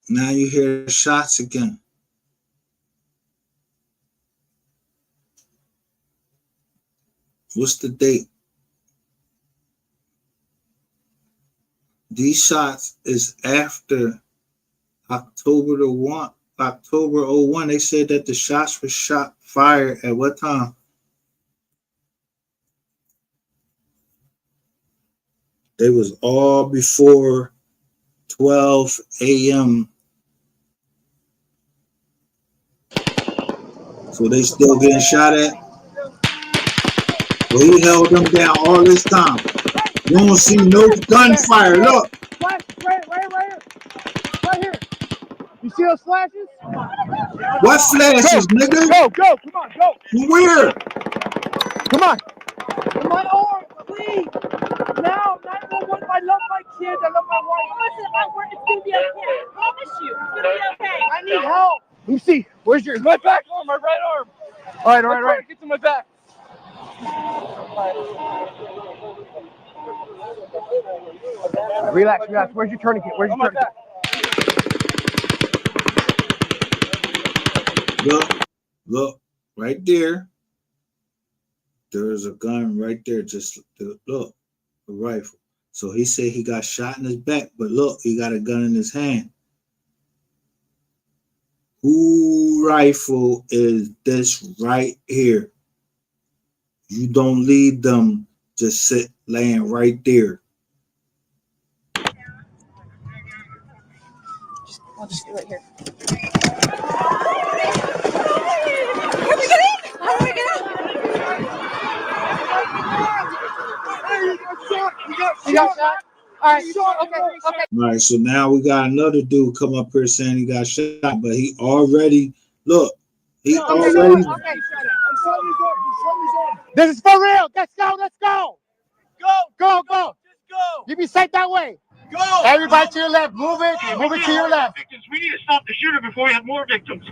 Now you hear the shots again. What's the date? These shots is after October 01. They said that the shots were fired at what time? They was all before 12 a.m. So they still getting shot at. Well, he held them down all this time. You don't see no gunfire. Look. Right here. You see those flashes? What flashes, nigga? Go. Come on, go. Where? Come on. Come on, please. Now, 911. I love my kids. I love my wife. Listen, my word, it's gonna be okay. I promise you, it's gonna be okay. I need help. Let me see. Where's yours? My back arm, my right arm. All right. Get to my back. Relax. Where's your tourniquet? Look, right there. There's a gun right there. Just look, a rifle. So he said he got shot in his back, but look, he got a gun in his hand. Who rifle is this right here? You don't leave them just laying right there. I'll just do it here. You got shot? All right, okay. All right, so now we got another dude come up here saying he got shot, but he already, look, he already. This is for real. Let's go. Go. Just go. You be safe that way. Go. Everybody to your left. Move it to your left. We need to stop the shooter before we have more victims.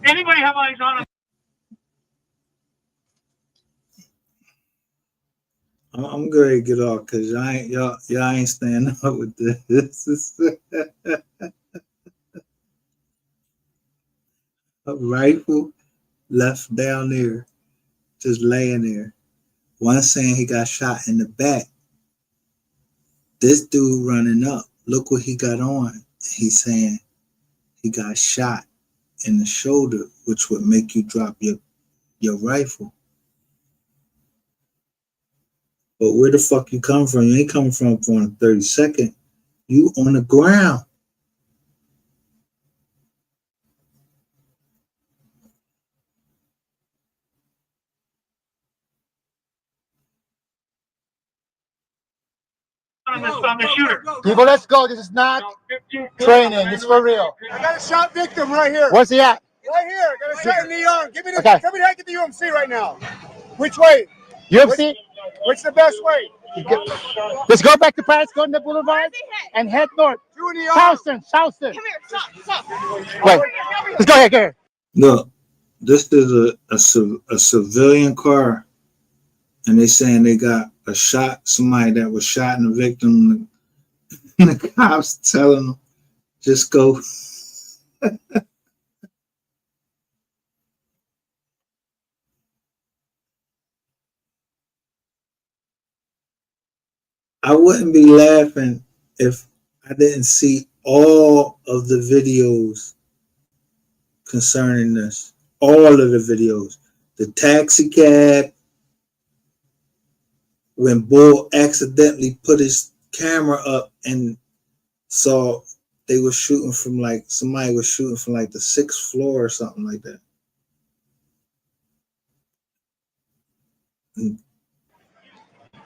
Anybody have eyes on him? I'm going to get off because y'all ain't standing up with this. A rifle left down there, just laying there. One saying he got shot in the back. This dude running up, look what he got on. He's saying he got shot in the shoulder, which would make you drop your rifle. But where the fuck you come from? You ain't coming from for a 30-second. You on the ground. On the shooter. People, let's go. This is not training. It's for real. I got a shot victim right here. Where's he at? Right here. I got a shot in the arm. Give me the. Okay. Tell me how to get the UMC right now. Which way? UMC. Which the best way? Let's go back to Paris, go to the boulevard, and head north. Southern. Come here, stop. Wait. Let's go ahead. Look, this is a civilian car, and they saying they got a shot, somebody that was shot in the victim. And the cops telling them, just go. I wouldn't be laughing if I didn't see all of the videos concerning this. All of the videos. The taxi cab, when Bull accidentally put his camera up and saw they were shooting from somebody was shooting from the 6th floor or something like that.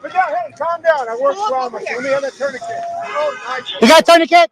Hey, calm down. I work trauma. Let me have that tourniquet. You got a tourniquet?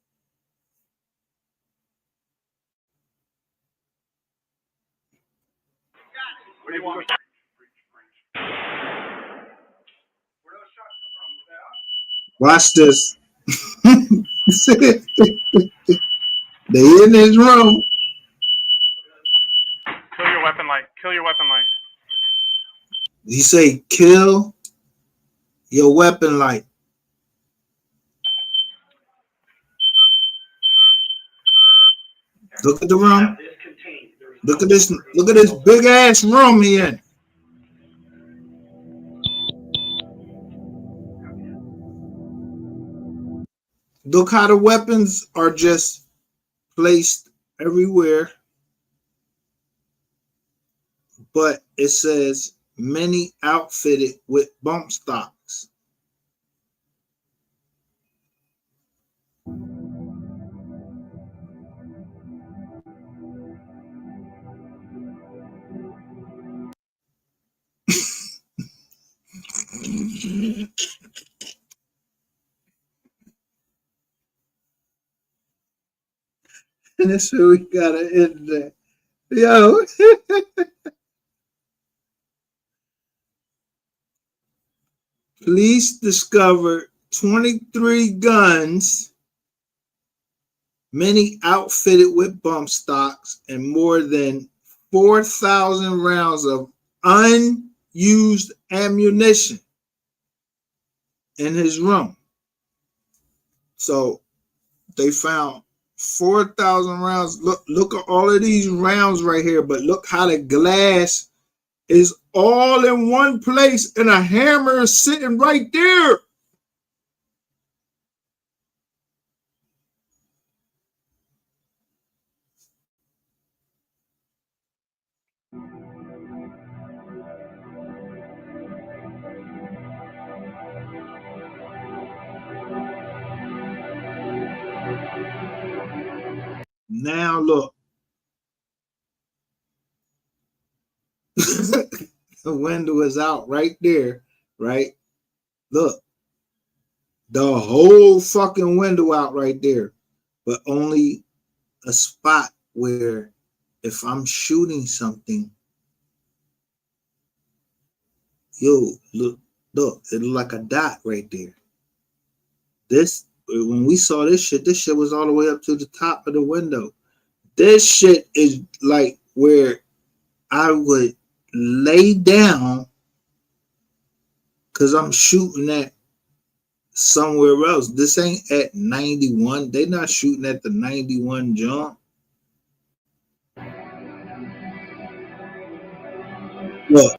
Where do you want me? Watch this. They in his room. Kill your weapon light. Kill your weapon light. He say, kill your weapon light. Look at the room. Look at this. Look at this big ass room he in. Look how the weapons are just placed everywhere. But it says many outfitted with bump stocks. And that's where we gotta end that. Yo. Police discovered 23 guns, many outfitted with bump stocks, and more than 4,000 rounds of unused ammunition in his room. So they found 4,000 rounds. Look at all of these rounds right here, but look how the glass is all in one place and a hammer is sitting right there. Now look. The window is out right there, right? Look. The whole fucking window out right there. But only a spot where if I'm shooting something, yo, look, it look like a dot right there. This, when we saw this shit was all the way up to the top of the window. This shit is like where I would lay down because I'm shooting at somewhere else. This ain't at 91. They not shooting at the 91 jump. Look.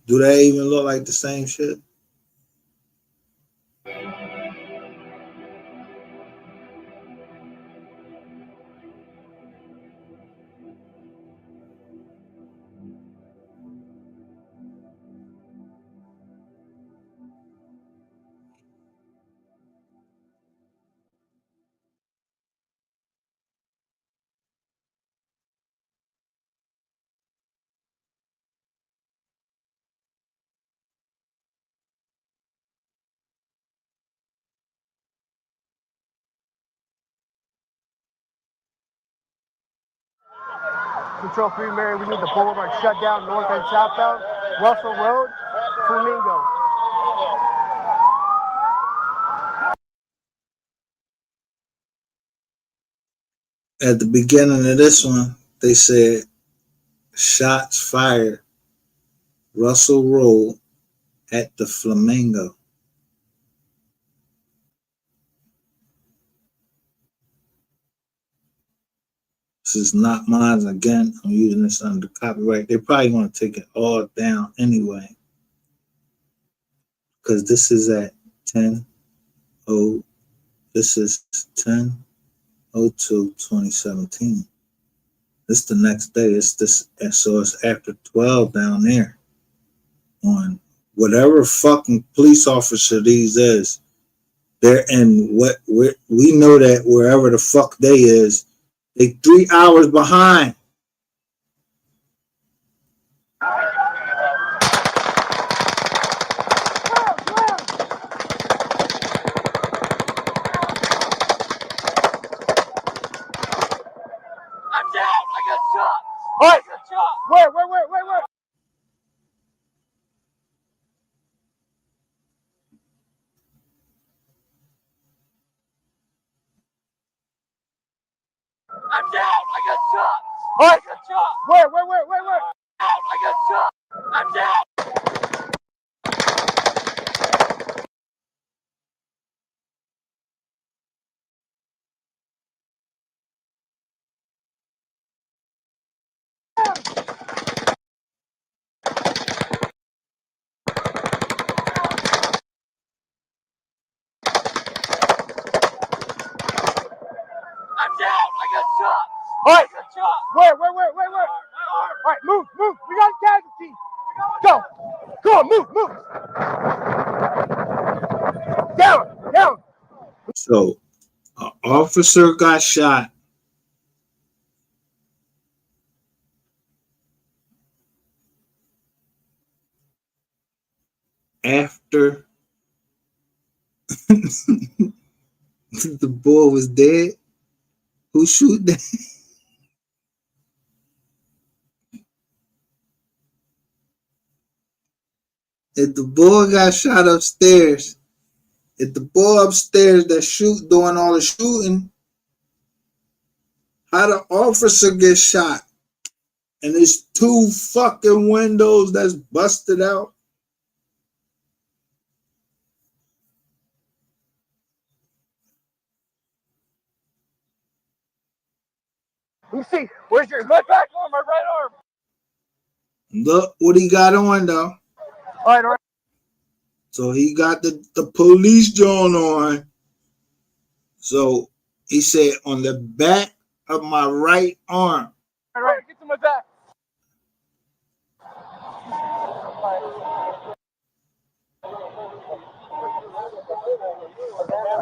Do they even look like the same shit? Control 3, Mary, we need the boulevard shut down north and southbound. Russell Road, Flamingo. At the beginning of this one, they said shots fired Russell Road at the Flamingo. This is not mine. Again, I'm using this under copyright. They probably want to take it all down anyway. Because this is at 10:0. This is 10/02/2017. This the next day. It's this, and so it's after 12 down there. On whatever fucking police officer these is, they're in what we know that wherever the fuck they is, they 3 hours behind. All right. Where? I got shot. I'm down. I'm down. I got shot. All right. Where? All right, move. We got a casualty. Go. Go on, move. Down. So an officer got shot after the boy was dead. Who shoot that? If the boy got shot upstairs, if the boy upstairs that doing all the shooting, how the officer get shot? And there's 2 fucking windows that's busted out. Let me see. Where's your my back arm, my right arm? Look what he got on though. All right. So he got the police joint on. So he said on the back of my right arm. All right. Get to my back.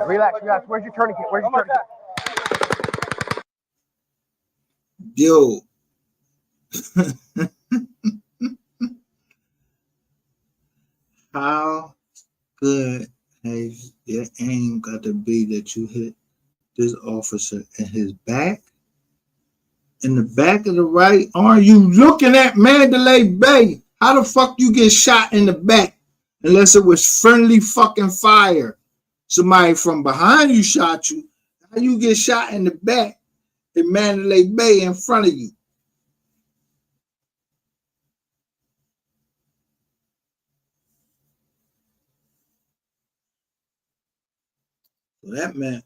Relax. Where's your tourniquet? Yo. How good has your aim got to be that you hit this officer in his back? In the back of the right arm? You looking at Mandalay Bay. How the fuck you get shot in the back? Unless it was friendly fucking fire. Somebody from behind you shot you. How you get shot in the back in Mandalay Bay in front of you? So that meant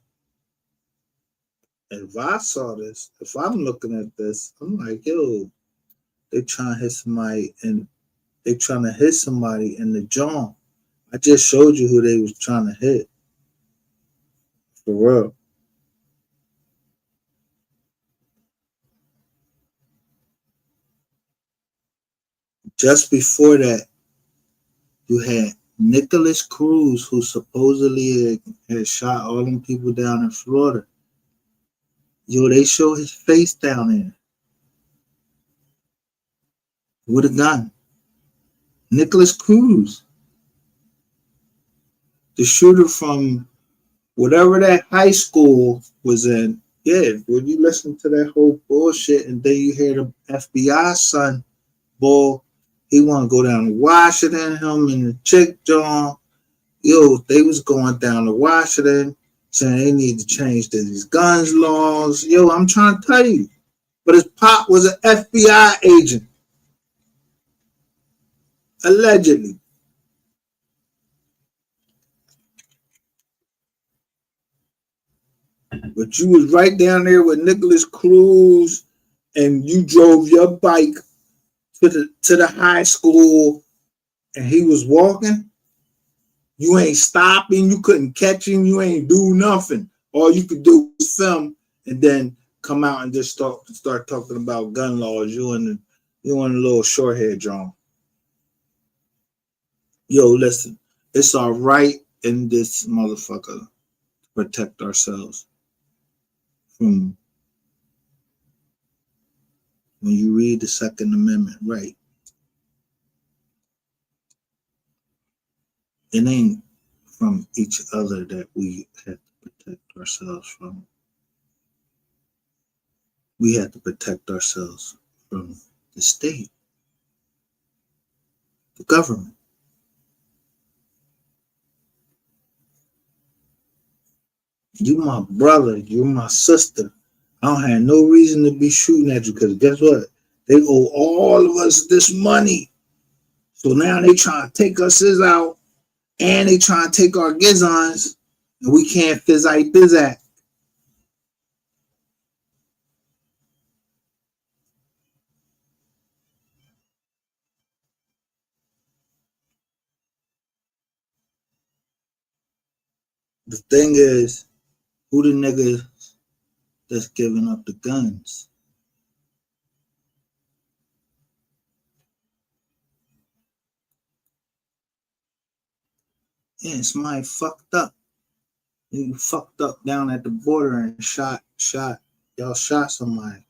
if I saw this, if I'm looking at this, I'm like, yo, they trying to hit somebody and they trying to hit somebody in the jaw. I just showed you who they was trying to hit. For real. Just before that, you had Nicholas Cruz, who supposedly had shot all them people down in Florida. Yo, they show his face down there with a gun. Nicholas Cruz, the shooter from whatever that high school was in. Yeah, when you listen to that whole bullshit and then you hear the FBI son, boy, he want to go down to Washington, him and the chick John. Yo, they was going down to Washington saying they need to change these guns laws. Yo, I'm trying to tell you. But his pop was an FBI agent. Allegedly. But you was right down there with Nicholas Cruz and you drove your bike to the high school and he was walking. You ain't stopping. You couldn't catch him. You ain't do nothing. All you could do was film and then come out and just start talking about gun laws. You and a little short hair John. Yo, listen, it's our right in this motherfucker to protect ourselves from when you read the Second Amendment, right? It ain't from each other that we have to protect ourselves from. We have to protect ourselves from the state, the government. You my brother, you my sister. I don't have no reason to be shooting at you because guess what? They owe all of us this money. So now they trying to take us out and they trying to take our gizons and we can't fizzite bizac. The thing is, who the nigga that's giving up the guns? Yeah, somebody fucked up. You fucked up down at the border and shot. Y'all shot somebody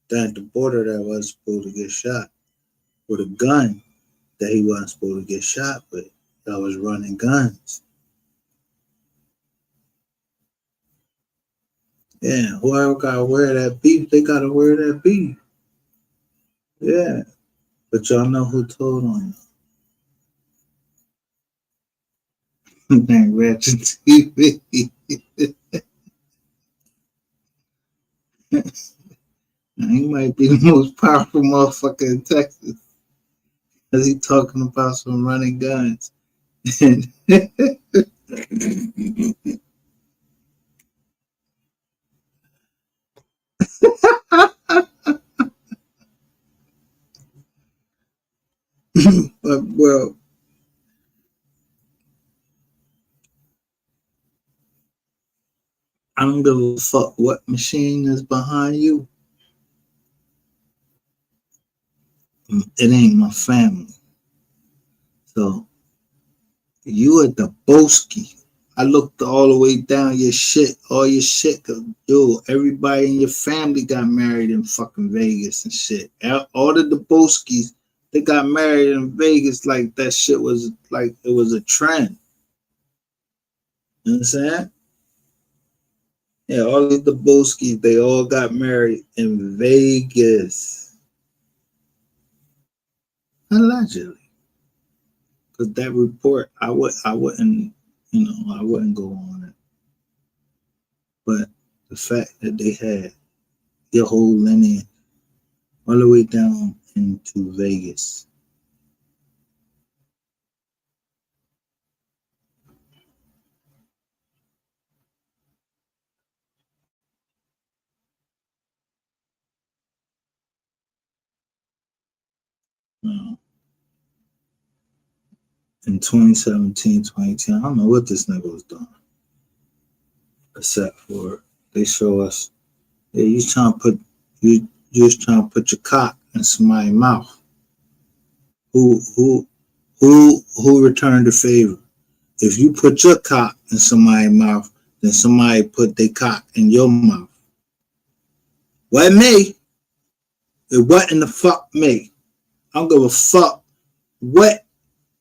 down at the border that was supposed to get shot with a gun that he wasn't supposed to get shot with. Y'all was running guns. Yeah, whoever gotta wear that beef, they gotta wear that beef. Yeah, but y'all know who told on you. That Ratchet TV. He might be the most powerful motherfucker in Texas because he talking about some running guns. But well, I don't give a fuck what machine is behind you. It ain't my family. So you at the Boski. I looked all the way down your shit, all your shit. Yo, everybody in your family got married in fucking Vegas and shit. All the Boskis, they got married in Vegas like that shit was like it was a trend. You know what I'm saying? Yeah, all of the Boskis, they all got married in Vegas. Allegedly. Because that report, I wouldn't, I wouldn't go on it. But the fact that they had their whole lineage all the way down into Vegas. In 2017, 2010, I don't know what this nigga was doing. Except for they show us, yeah, you just trying to put your cock in somebody's mouth. Who returned the favor? If you put your cock in somebody's mouth, then somebody put their cock in your mouth. Wasn't me. It wasn't the fuck me. I don't give a fuck what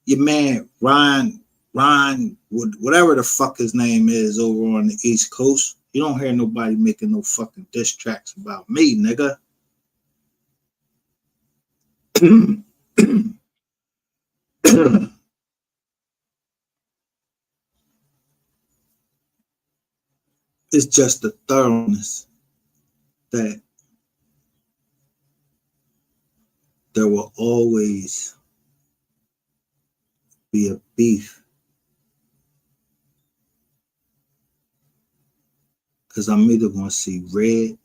your man Ryan, whatever the fuck his name is over on the East Coast. You don't hear nobody making no fucking diss tracks about me, nigga. It's just the thoroughness that there will always be a beef. Because I'm either going to see red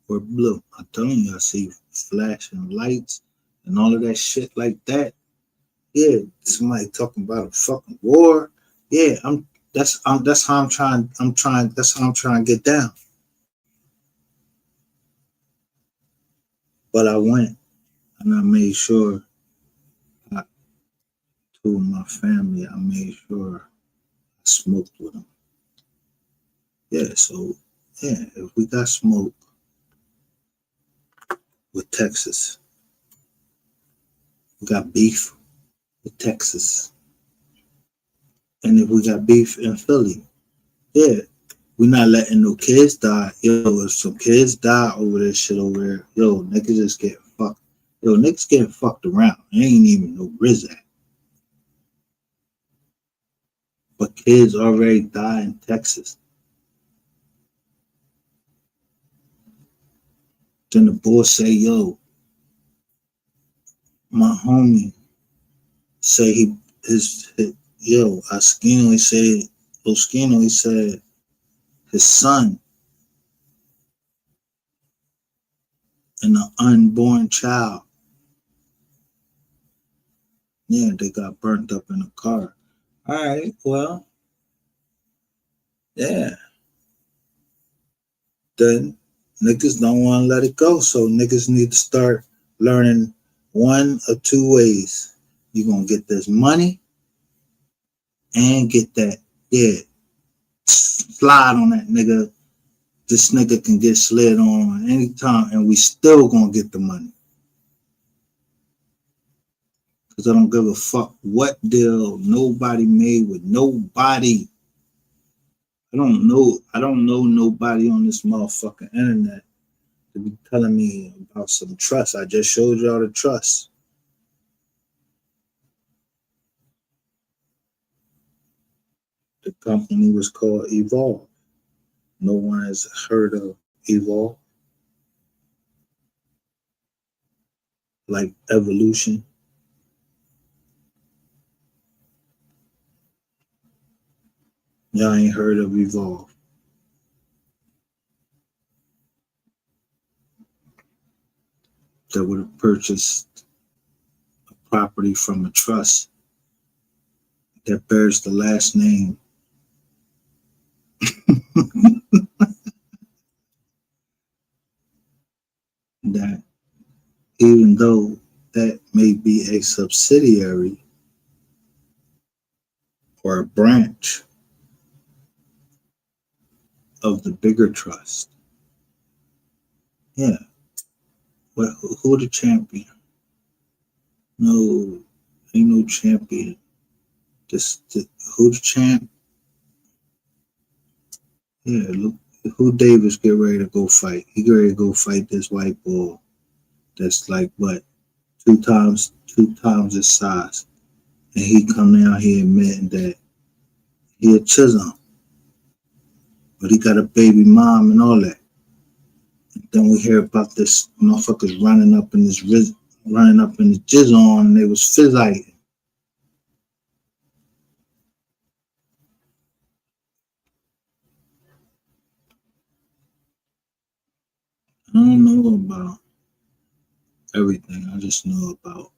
or blue. I'm telling you, I see flashing lights and all of that shit like that. Yeah, somebody talking about a fucking war. Yeah, that's how I'm trying to get down. But I went and I made sure to my family, I made sure I smoked with them. Yeah, so yeah, if we got smoke with Texas, we got beef with Texas. And if we got beef in Philly, yeah, we're not letting no kids die. Yo, if some kids die over this shit over there, yo, niggas just get fucked. Yo, niggas getting fucked around. There ain't even no Rizak. But kids already die in Texas. Then the boy say, yo, my homie say his yo, Oskino, he said his son and an unborn child, yeah, they got burnt up in a car. All right, well, yeah. Then niggas don't want to let it go, so niggas need to start learning one or two ways. You're gonna get this money and get that, yeah, slide on that nigga. This nigga can get slid on anytime, and we still gonna get the money. Because I don't give a fuck what deal nobody made with nobody. I don't know nobody on this motherfucking internet to be telling me about some trust. I just showed y'all the trust. The company was called Evolve. No one has heard of Evolve. Like Evolution. Y'all ain't heard of Evolve. That would have purchased a property from a trust that bears the last name. That even though that may be a subsidiary or a branch of the bigger trust. Yeah. Well, who the champion? No, ain't no champion. Who the champ? Yeah, look, who Davis get ready to go fight? He get ready to go fight this white bull that's like what, two times his size, and he come down here admitting that he a Chisholm, but he got a baby mom and all that. And then we hear about this motherfuckers running up in his jizz on, and they was fizziting. I don't know about everything. I just know about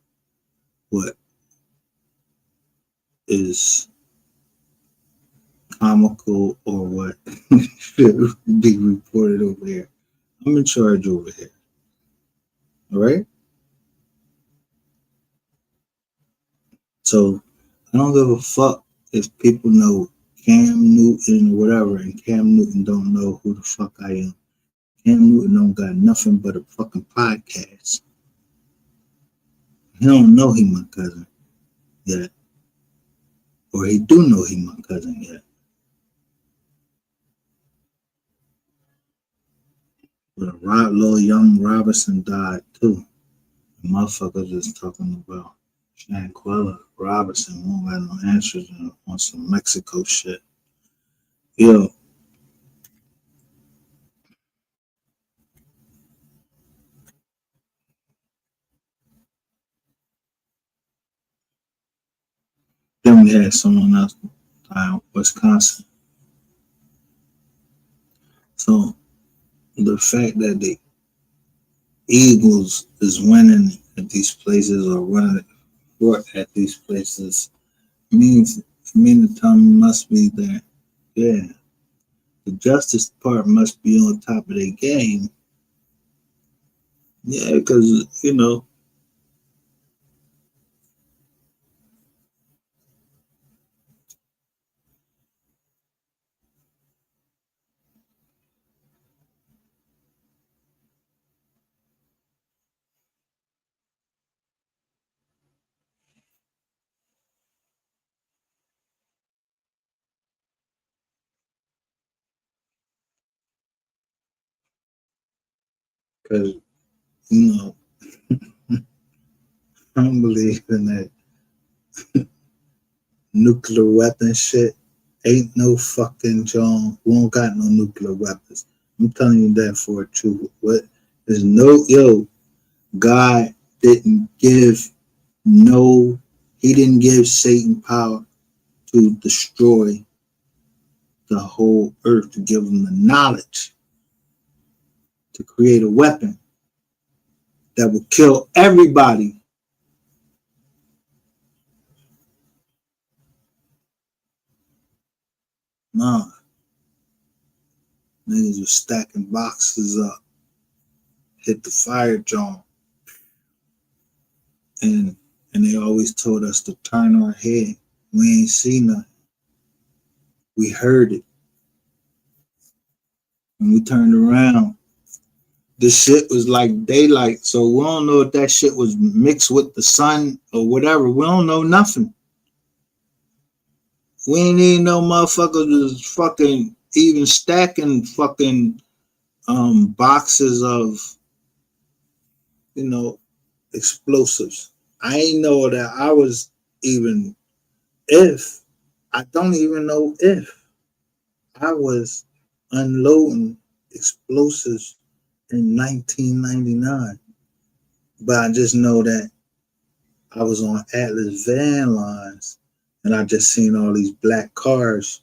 what is comical or what should be reported over here. I'm in charge over here. All right? So I don't give a fuck if people know Cam Newton or whatever, and Cam Newton don't know who the fuck I am. Cam Newton don't got nothing but a fucking podcast. He don't know he my cousin yet. Or he do know he my cousin yet. But a little young Robinson died too. The motherfuckers is talking about Shanquella Robinson won't got no answers on some Mexico shit. Yo. Then we had someone else die in Wisconsin. So the fact that the Eagles is winning at these places or running at these places means the time must be that, yeah, the justice part must be on top of their game. Yeah, because, you know, because, you know, I don't believe in that nuclear weapon shit. Ain't no fucking John. We don't got no nuclear weapons. I'm telling you that for a truth. What There's God didn't give he didn't give Satan power to destroy the whole earth, to give him the knowledge to create a weapon that will kill everybody. Nah, niggas was stacking boxes up, hit the fire John, and they always told us to turn our head. We ain't see nothing. We heard it. When we turned around, this shit was like daylight, so we don't know if that shit was mixed with the sun or whatever. We don't know nothing. We ain't even know motherfuckers was fucking even stacking fucking boxes of, explosives. I ain't know that I was even I don't even know if I was unloading explosives in 1999. But I just know that I was on Atlas van lines and I just seen all these black cars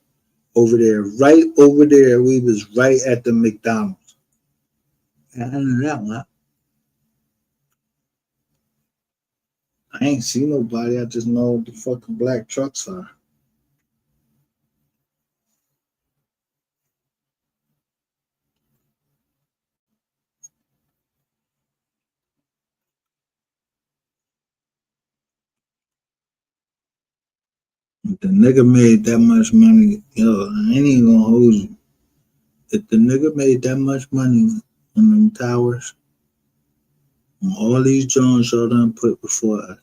over there, right over there. We was right at the McDonald's. And I knew that one. I ain't seen nobody. I just know what the fucking black trucks are. If the nigga made that much money, I ain't even gonna hold you. If the nigga made that much money on them towers, on all these Jones y'all done put before us,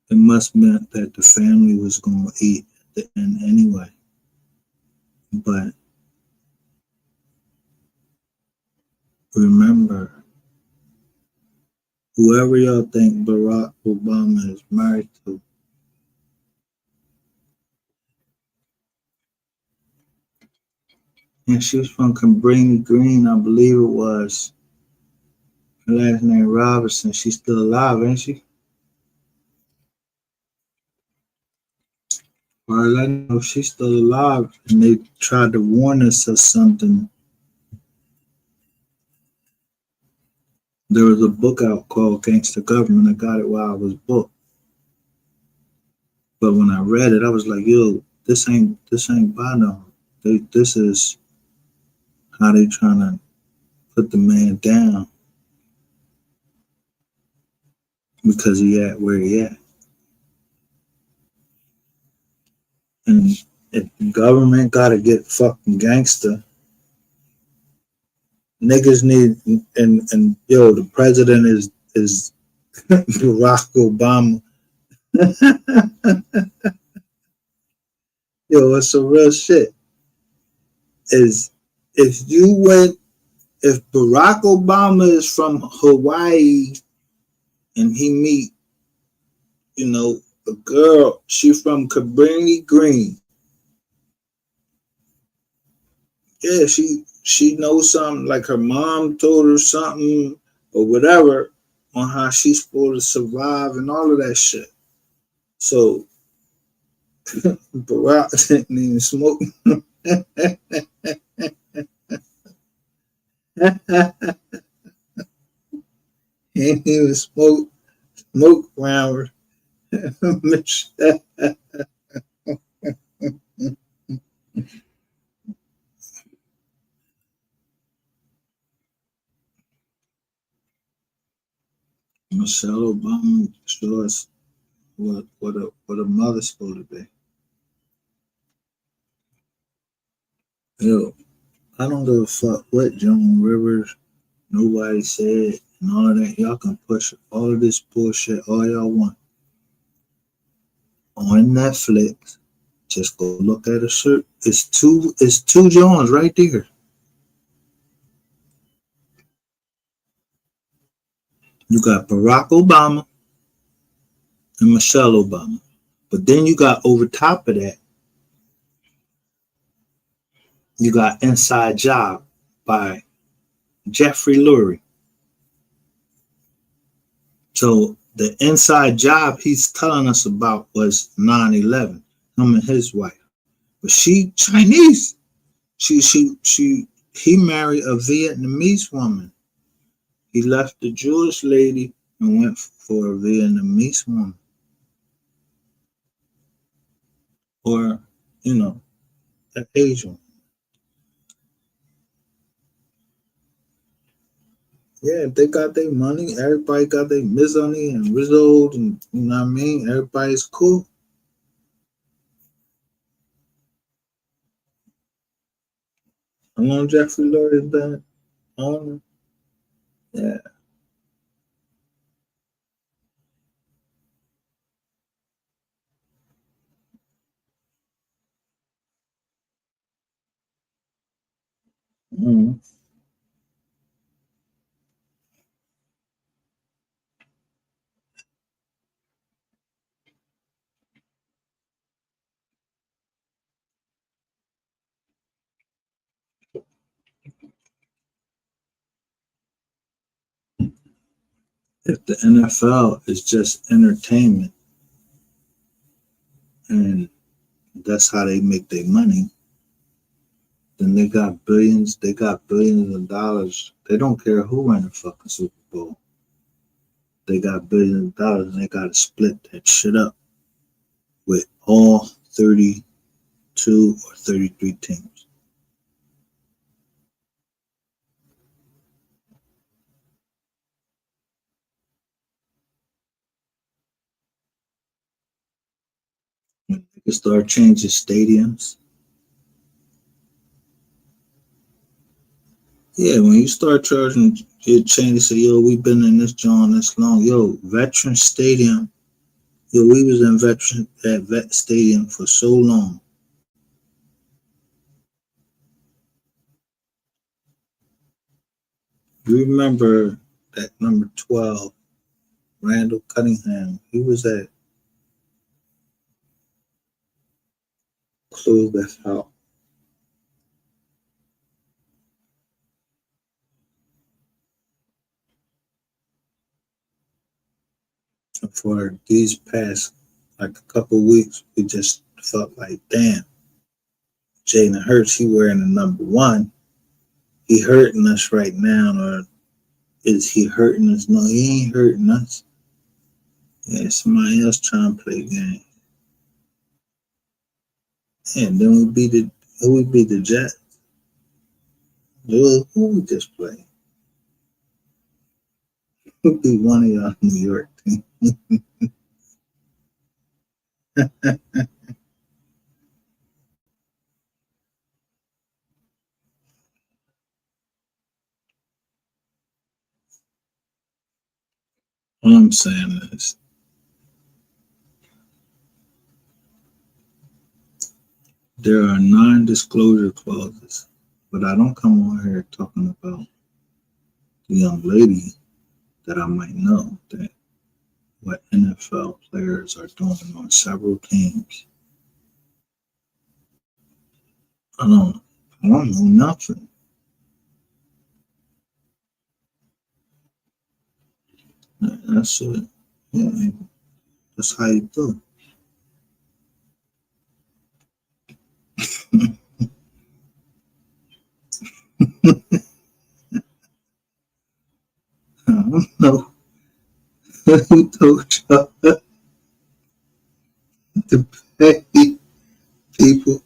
it must meant that the family was gonna eat at the end anyway. But remember, whoever y'all think Barack Obama is married to, and she was from Cabrini Green, I believe it was. Her last name Robinson. She's still alive, ain't she? Well, I know she's still alive, and they tried to warn us of something. There was a book out called Gangsta Government. I got it while I was booked. But when I read it, I was like, yo, this ain't by no. This is how they trying to put the man down because he at where he at. And if the government gotta get fucking gangster, niggas need and the president is Barack Obama. It's some real shit. Is if Barack Obama is from Hawaii and he meet, a girl, she from Cabrini Green. Yeah, she knows something, like her mom told her something or whatever on how she's supposed to survive and all of that shit. So Barack didn't even smoke. He didn't even smoke around Michelle Obama show us what a mother's supposed to be. I don't give a fuck what Joan Rivers, nobody said, and all of that. Y'all can push all of this bullshit all y'all want on Netflix. Just go look at a shirt. It's two Jones right there. You got Barack Obama and Michelle Obama. But then you got over top of that You got Inside Job by Jeffrey Lurie. So the inside job he's telling us about was 9/11, him and his wife. But she Chinese. He married a Vietnamese woman. He left the Jewish lady and went for a Vietnamese woman. Or, an Asian. Yeah, if they got their money, everybody got their Mizzoni and Rizzo, and you know what I mean? Everybody's cool. How long Jeffrey Lurie been on? Yeah. Mm-hmm. If the NFL is just entertainment and that's how they make their money, then they got billions of dollars. They don't care who win the fucking Super Bowl. They got billions of dollars and they gotta split that shit up with all 32 or 33 teams. When they start changing stadiums. Yeah, when you start charging your chain, they say, yo, we've been in this joint this long. Yo, Veteran Stadium. Yo, we was in at Vet Stadium for so long. You remember that number 12, Randall Cunningham? He was at Close That Out. For these past like a couple weeks, we just felt like, damn, Jalen Hurts, he wearing the number 1. He hurting us right now, or is he hurting us? No, he ain't hurting us. Yeah, somebody else trying to play game. And then we beat the Jets. Who we just played? We beat one of y'all New York team. All I'm saying is, there are non-disclosure clauses, but I don't come on here talking about the young lady that I might know that what NFL players are doing on several teams. I don't know nothing. That's it. Yeah, that's how you do. I don't know who told y'all to pay people.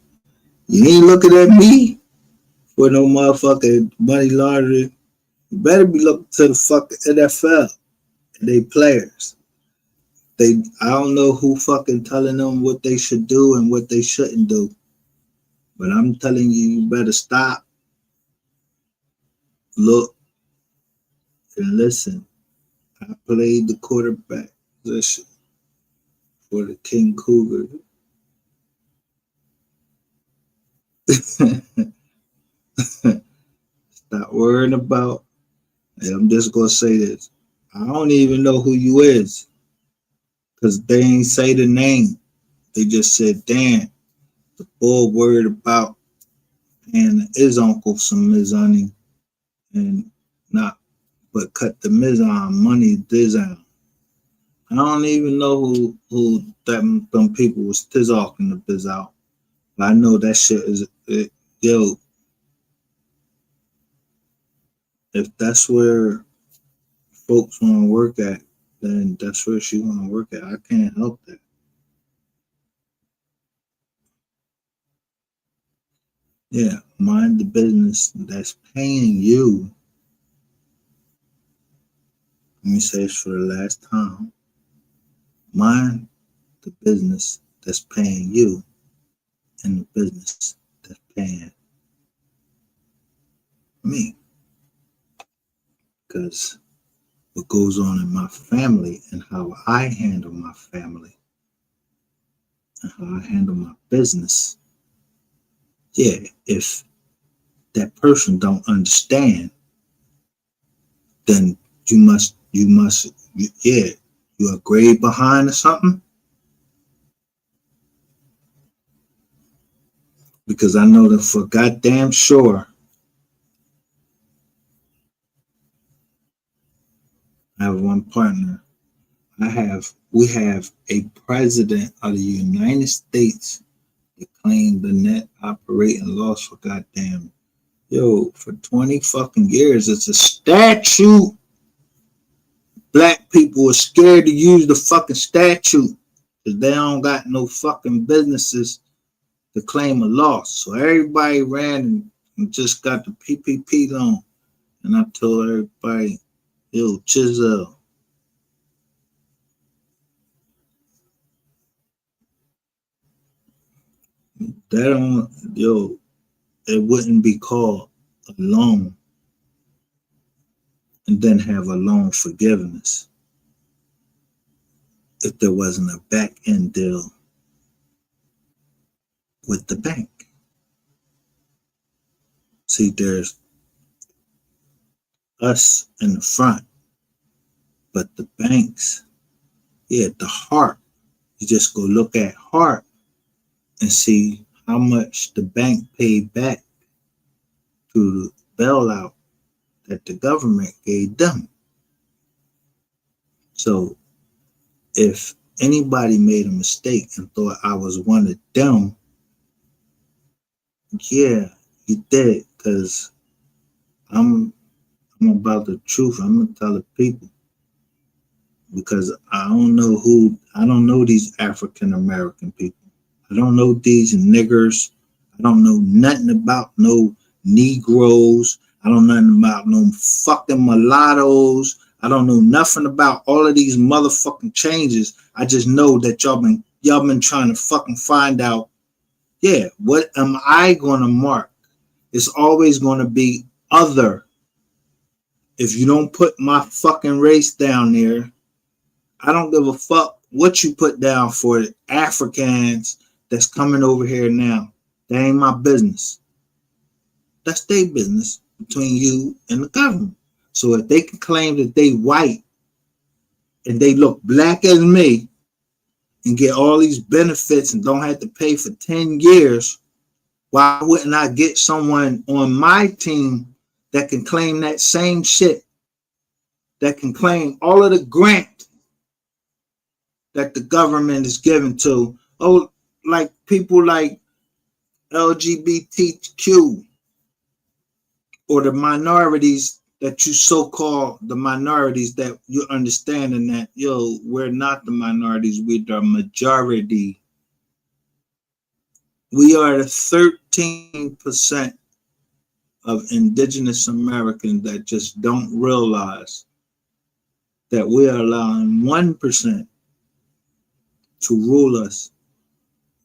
You ain't looking at me for no motherfucking money laundering. You better be looking to the fucking NFL and they players. I don't know who fucking telling them what they should do and what they shouldn't do. But I'm telling you, you better stop, look, and listen. I played the quarterback position for the King Cougars. Stop worrying about. I'm just gonna say this. I don't even know who you is, cause they ain't say the name. They just said, "Damn, the boy worried about paying his uncle some mizani and not, but cut the mizan money dizan. I don't even know who them people was tizalking the biz out. But I know that shit is yo. If that's where folks want to work at, then that's where she want to work at. I can't help that. Yeah, mind the business that's paying you. Let me say this for the last time. Mind the business that's paying you and the business that's paying me. Because what goes on in my family and how I handle my family and how I handle my business. Yeah, if that person don't understand, then you a grade behind or something. Because I know that for goddamn sure, I have one partner. We have a president of the United States that claimed the net operating loss for goddamn, for 20 fucking years. It's a statute. Black people are scared to use the fucking statute because they don't got no fucking businesses to claim a loss. So everybody ran and just got the PPP loan. And I told everybody, Chisel, it wouldn't be called a loan and then have a loan forgiveness if there wasn't a back end deal with the bank. See, there's us in the front, but the banks, the heart, you just go look at heart and see how much the bank paid back to the bailout that the government gave them. So if anybody made a mistake and thought I was one of them, yeah, you did, because I'm about the truth. I'm gonna tell the people, because I don't know these African American people. I don't know these niggers. I don't know nothing about no Negroes. I don't know nothing about no fucking mulattoes. I don't know nothing about all of these motherfucking changes. I just know that y'all been trying to fucking find out, what am I gonna mark? It's always gonna be other. If you don't put my fucking race down there, I don't give a fuck what you put down for the Africans that's coming over here now. That ain't my business. That's their business between you and the government. So if they can claim that they white and they look black as me and get all these benefits and don't have to pay for 10 years, why wouldn't I get someone on my team that can claim that same shit? That can claim all of the grant that the government is giving to, like people like LGBTQ or the minorities that you so-called the minorities, that you're understanding that, we're not the minorities, we're the majority. We are the 13% of indigenous Americans that just don't realize that we are allowing 1% to rule us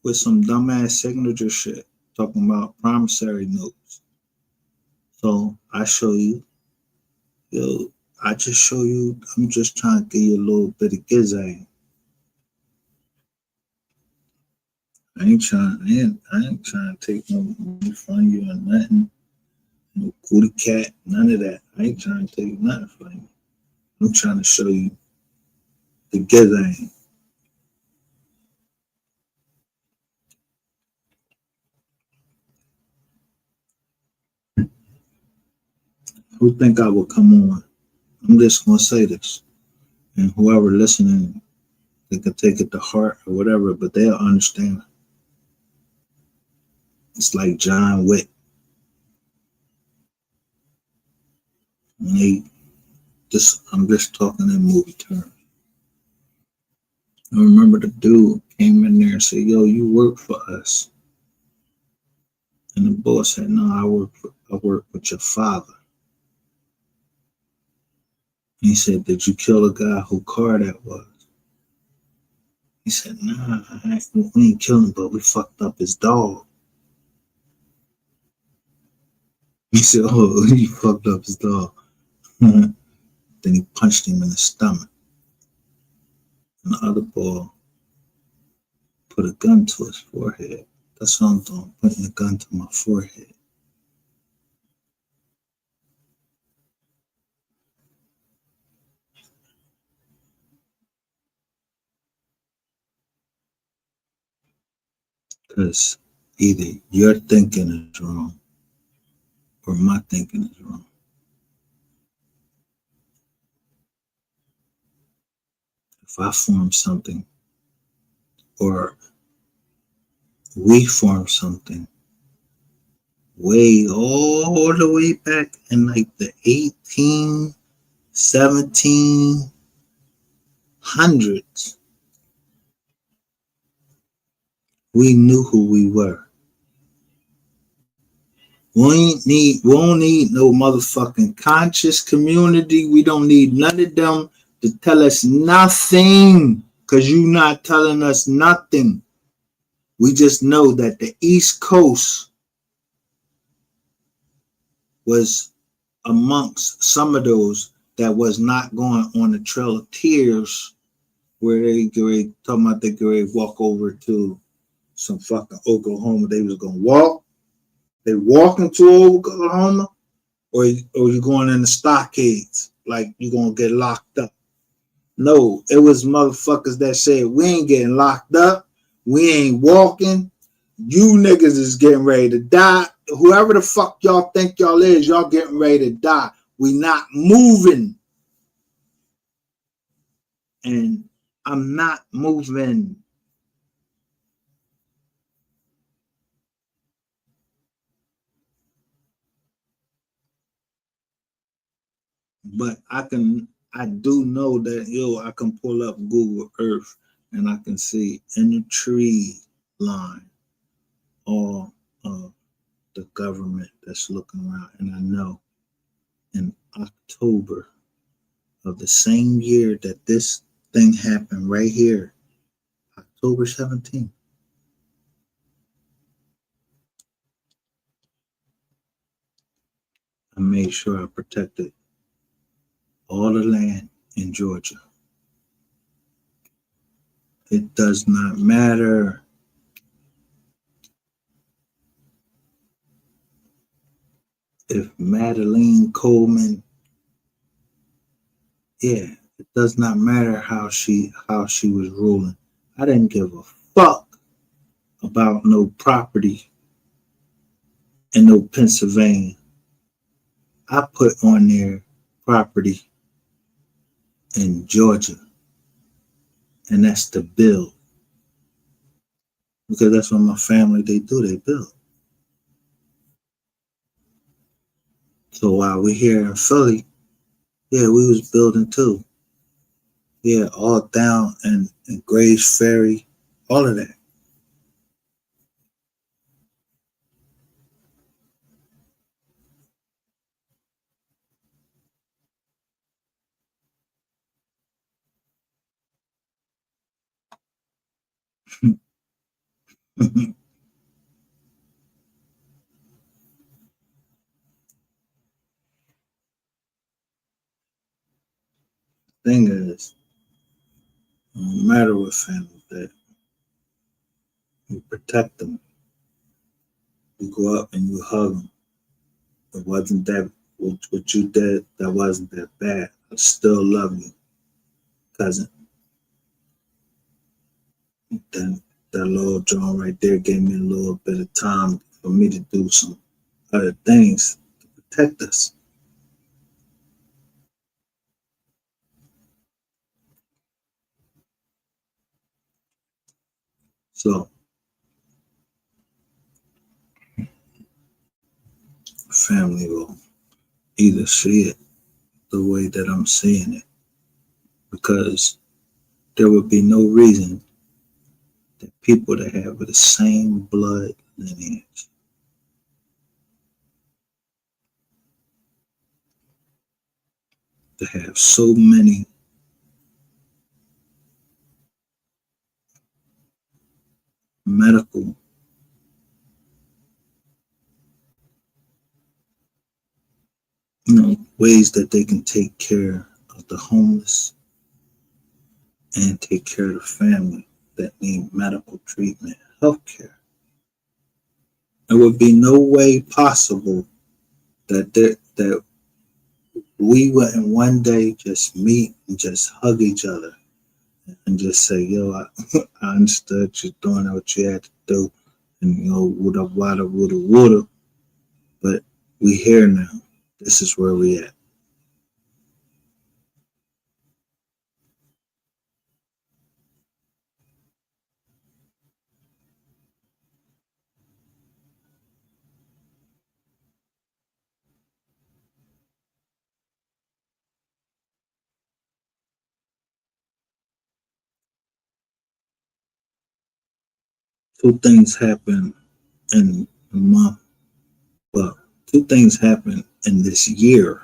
with some dumbass signature shit, talking about promissory notes. So I show you, I just show you, I'm just trying to give you a little bit of gizang. I ain't trying to take no money from you or nothing. No cootie cat, none of that. I ain't trying to take nothing from you. I'm trying to show you the gizang. Who think I would come on? I'm just gonna say this, and whoever listening, they can take it to heart or whatever, but they'll understand. It's like John Wick. When I'm just talking in movie terms. I remember the dude came in there and said, "Yo, you work for us." And the boss said, "No, I work with your father." And he said, "Did you kill the guy who car that was?" He said, "Nah, we ain't kill him, but we fucked up his dog." He said, "Oh, you fucked up his dog." Then he punched him in the stomach. And the other boy put a gun to his forehead. That's what I'm doing, putting a gun to my forehead. Because either your thinking is wrong or my thinking is wrong. If I form something or we form something way all the way back in like the 1700s, we knew who we were. We don't need no motherfucking conscious community. We don't need none of them to tell us nothing, because you not telling us nothing. We just know that the East Coast was amongst some of those that was not going on the Trail of Tears, where they talking about they could walk over to some fucking Oklahoma. They was gonna walk. They walking to Oklahoma, or you going in the stockades like you gonna get locked up. No, it was motherfuckers that said we ain't getting locked up, we ain't walking. You niggas is getting ready to die. Whoever the fuck y'all think y'all is, y'all getting ready to die. We not moving. And I'm not moving. But I do know that, I can pull up Google Earth and I can see in the tree line all of the government that's looking around. And I know in October of the same year that this thing happened right here, October 17th, I made sure I protected all the land in Georgia. It does not matter if Madeleine Coleman, it does not matter how she was ruling. I didn't give a fuck about no property in no Pennsylvania. I put on there property in Georgia, and that's the bill. Because that's what my family, they do, they build. So while we're here in Philly, we was building too. All down in Grays Ferry, all of that. Thing is, no matter what family that, you protect them. You go up and you hug them. It wasn't that what you did, that wasn't that bad. I still love you, cousin. Then that little John right there gave me a little bit of time for me to do some other things to protect us. So family will either see it the way that I'm seeing it, because there would be no reason that people that have the same blood lineage to have so many medical ways that they can take care of the homeless and take care of the family that need medical treatment, health care. There would be no way possible that we wouldn't one day just meet and just hug each other and just say, yo, I understood you doing what you had to do, and woulda, wada, woulda, but we here now. This is where we at. Two things happen in a month. Well, two things happen in this year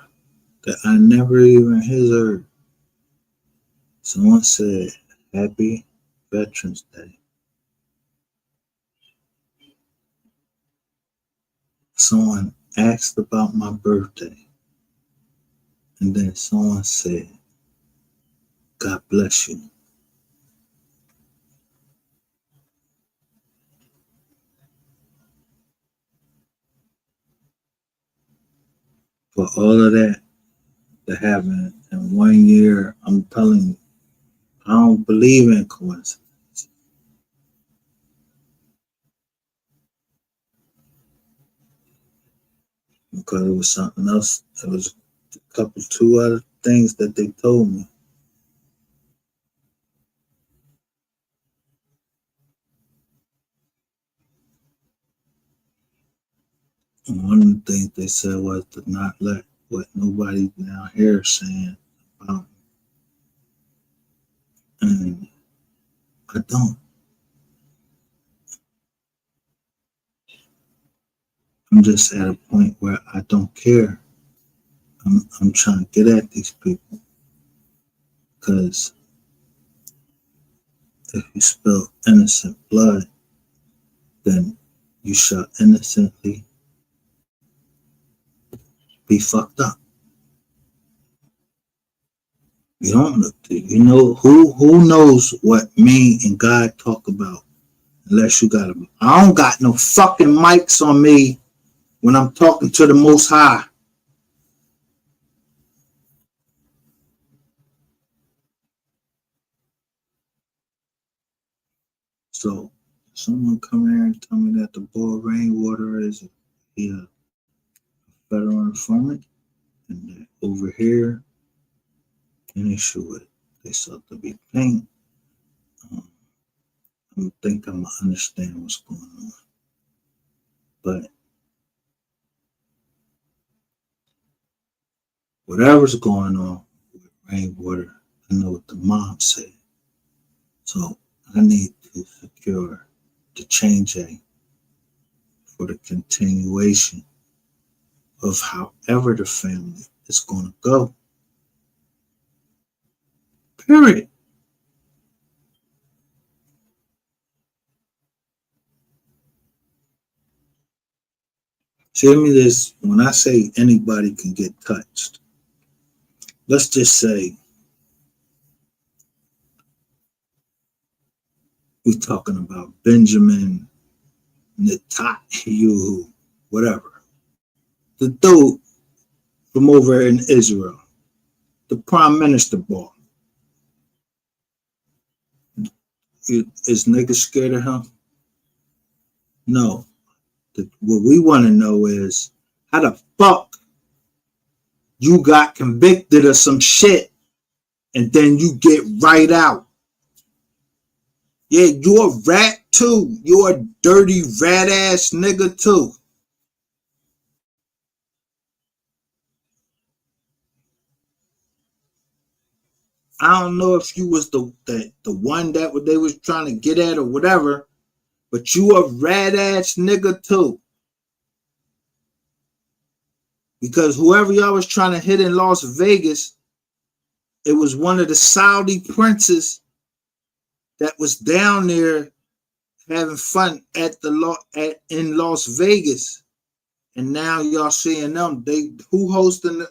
that I never even heard. Someone said, Happy Veterans Day. Someone asked about my birthday. And then someone said, God bless you. For all of that to happen in 1 year, I'm telling you, I don't believe in coincidence. Because it was something else. It was two other things that they told me. And one of the things they said was to not let what nobody down here is saying about me. And I don't. I'm just at a point where I don't care. I'm trying to get at these people, because if you spill innocent blood, then you shall innocently be fucked up. You don't look to, who knows what me and God talk about unless you got them. I don't got no fucking mics on me when I'm talking to the Most High. So someone come here and tell me that the boy Rainwater is a federal informant, and that over here an issue with it. They sought to be paint. I think I'm gonna understand what's going on. But whatever's going on with Rainwater, I know what the mom said. So I need to secure the change aid for the continuation of however the family is going to go. Period. See me this, when I say anybody can get touched, let's just say we're talking about Benjamin Netanyahu, whatever. The dude from over in Israel, the prime minister boy. Is niggas scared of him? No. What we want to know is, how the fuck you got convicted of some shit and then you get right out? Yeah, you're a rat too. You're a dirty rat ass nigga too. I don't know if you was the one that they was trying to get at or whatever, but you a rat ass nigga too. Because whoever y'all was trying to hit in Las Vegas, it was one of the Saudi princes that was down there having fun at in Las Vegas. And now y'all seeing them. Who hosting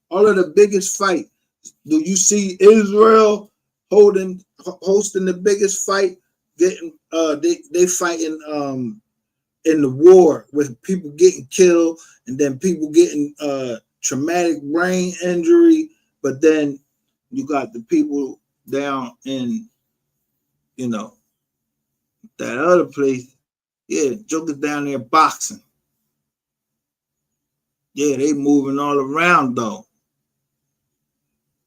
all of the biggest fight? Do you see Israel hosting the biggest fight? Getting they fighting in the war with people getting killed and then people getting traumatic brain injury, but then you got the people down in that other place. Yeah, Joker's down there boxing. Yeah, they moving all around though.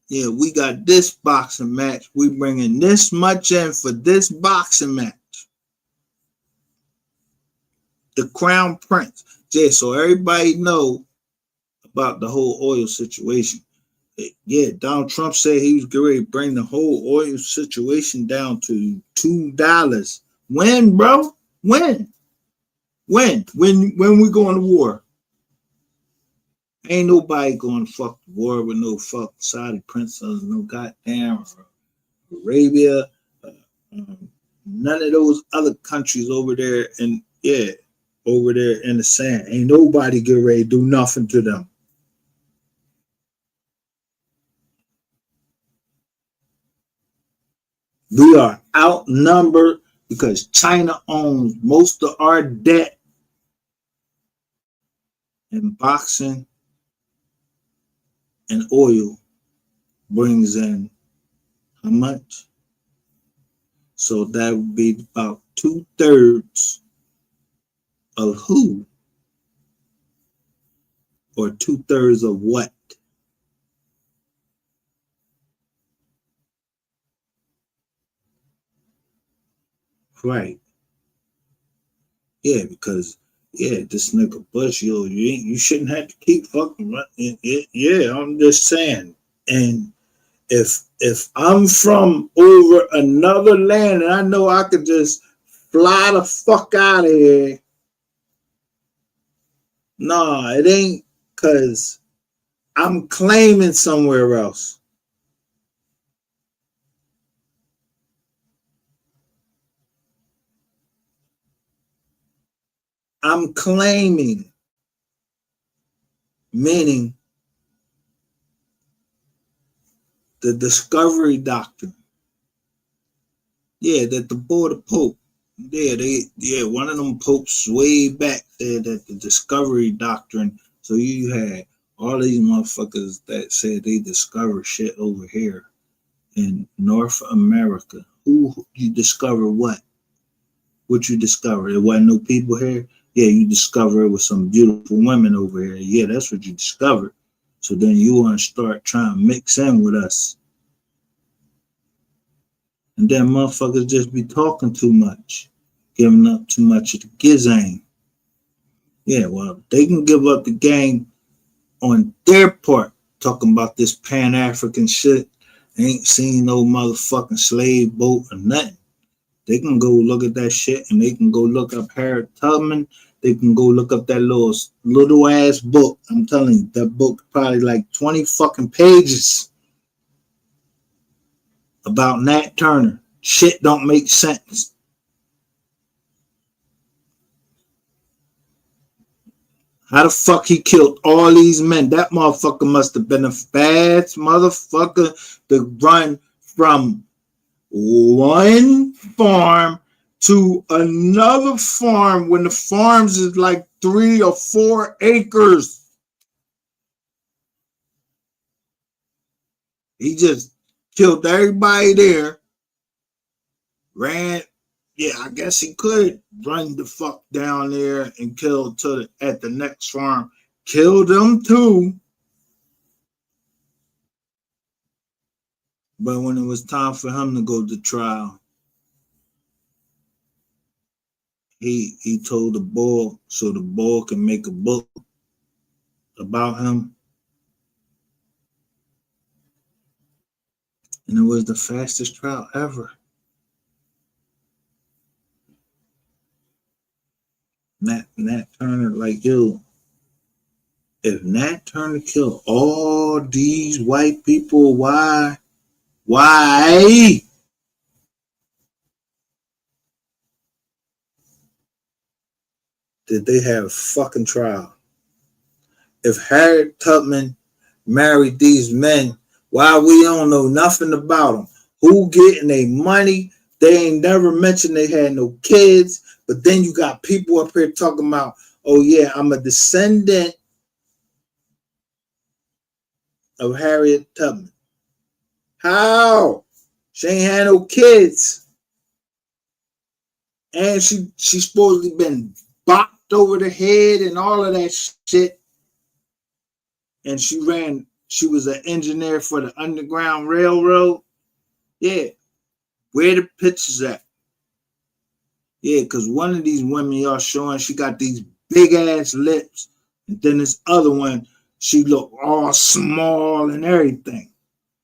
Yeah, we got this boxing match. We bringing this much in for this boxing match. The Crown Prince. Yeah, so everybody know about the whole oil situation. Yeah, Donald Trump said he was going to bring the whole oil situation down to $2. When, bro? When? When we going to war? Ain't nobody going to fuck the war with no fuck Saudi princes, no goddamn Arabia, none of those other countries over there, and over there in the sand. Ain't nobody get ready to do nothing to them. We are outnumbered because China owns most of our debt, and boxing and oil brings in how much? So that would be about 2/3 of who? Or 2/3 of what? Right. Yeah, because this nigga Bush, you shouldn't have to keep fucking running. Yeah, I'm just saying. And if I'm from over another land and I know I could just fly the fuck out of here, nah, it ain't because I'm claiming somewhere else. I'm claiming, meaning the discovery doctrine. Yeah, that the border pope. Yeah, one of them popes way back said that the discovery doctrine. So you had all these motherfuckers that said they discovered shit over here in North America. Who you discover what? What you discover? There wasn't no people here. Yeah, you discover it was some beautiful women over here. Yeah, that's what you discovered. So then you want to start trying to mix in with us. And then motherfuckers just be talking too much, giving up too much of the gizang. Yeah, well, they can give up the game on their part, talking about this Pan-African shit. They ain't seen no motherfucking slave boat or nothing. They can go look at that shit and they can go look up Harriet Tubman. They can go look up that little ass book. I'm telling you, that book probably like 20 fucking pages about Nat Turner. Shit don't make sense. How the fuck he killed all these men? That motherfucker must have been a bad motherfucker to run from one farm to another farm when the farms is like 3 or 4 acres. He just killed everybody there. Ran. Yeah, I guess he could run the fuck down there and kill at the next farm. Killed them too. But when it was time for him to go to trial, he told the bull so the bull can make a book about him. And it was the fastest trout ever. Nat Turner, like, yo, if Nat Turner killed all these white people, why did they have a fucking trial? If Harriet Tubman married these men, why we don't know nothing about them? Who getting their money? They ain't never mentioned they had no kids. But then you got people up here talking about, oh yeah, I'm a descendant of Harriet Tubman. How? She ain't had no kids. And she supposedly been bopped over the head and all of that shit. And she was an engineer for the Underground Railroad. Yeah. Where the pictures at? Yeah, because one of these women y'all showing, she got these big ass lips. And then this other one, she look all small and everything.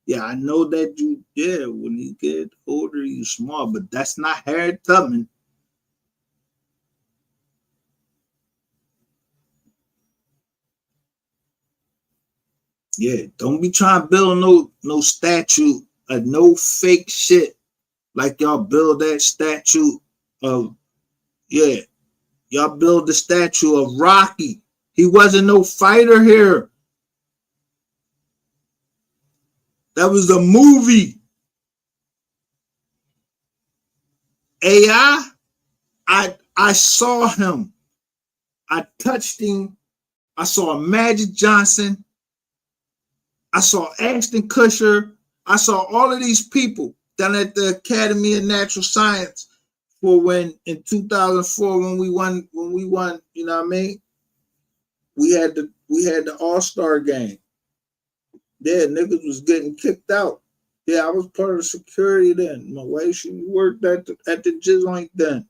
Yeah, I know that when you get older, you small, but that's not Harriet Tubman. Yeah, don't be trying to build no statue of no fake shit like y'all build that statue of, yeah, y'all build the statue of Rocky. He wasn't no fighter here. That was a movie. AI, I saw him. I touched him. I saw Magic Johnson. I saw Ashton Kutcher. I saw all of these people down at the Academy of Natural Science for when in 2004 when we won, you know what I mean? We had the All-Star game. Yeah, niggas was getting kicked out. Yeah, I was part of security then. My wife, she worked at the joint then.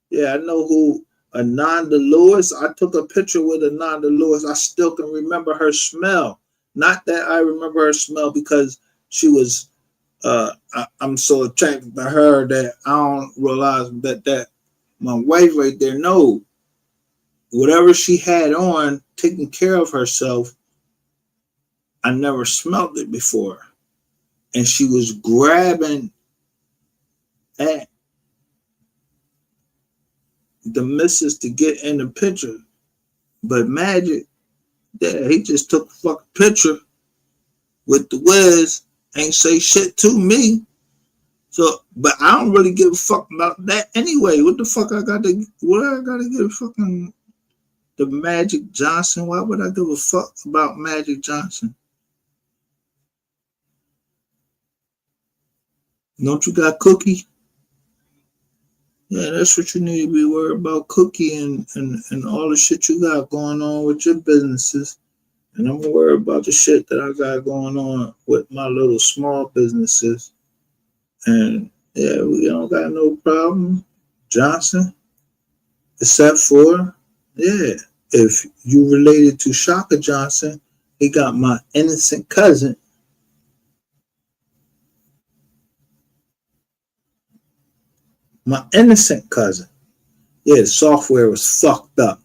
Yeah, I know who Ananda Lewis. I took a picture with Ananda Lewis. I still can remember her smell. Not that I remember her smell because she was I'm so attracted to her that I don't realize that my wife right there, no, whatever she had on, taking care of herself, I never smelled it before. And she was grabbing at the missus to get in the picture. But Magic, yeah, he just took a fucking picture with the Wiz, ain't say shit to me. So, but I don't really give a fuck about that anyway. What the fuck I gotta give fucking the Magic Johnson? Why would I give a fuck about Magic Johnson? Don't you got Cookie? Yeah, that's what you need to be worried about, Cookie and all the shit you got going on with your businesses. And I'm worried about the shit that I got going on with my little small businesses. And yeah, we don't got no problem, Johnson, except for, yeah, if you related to Shaka Johnson, he got my innocent cousin. My innocent cousin. Yeah, the software was fucked up.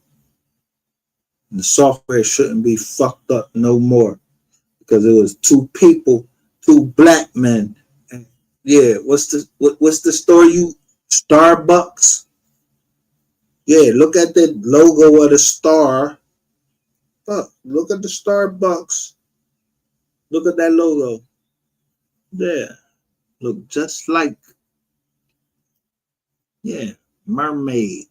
And the software shouldn't be fucked up no more because it was two people, two black men. And yeah, what's the story? You Starbucks. Yeah, look at the logo of the star. Fuck, look at the Starbucks. Look at that logo. Yeah, look just like, yeah, mermaid.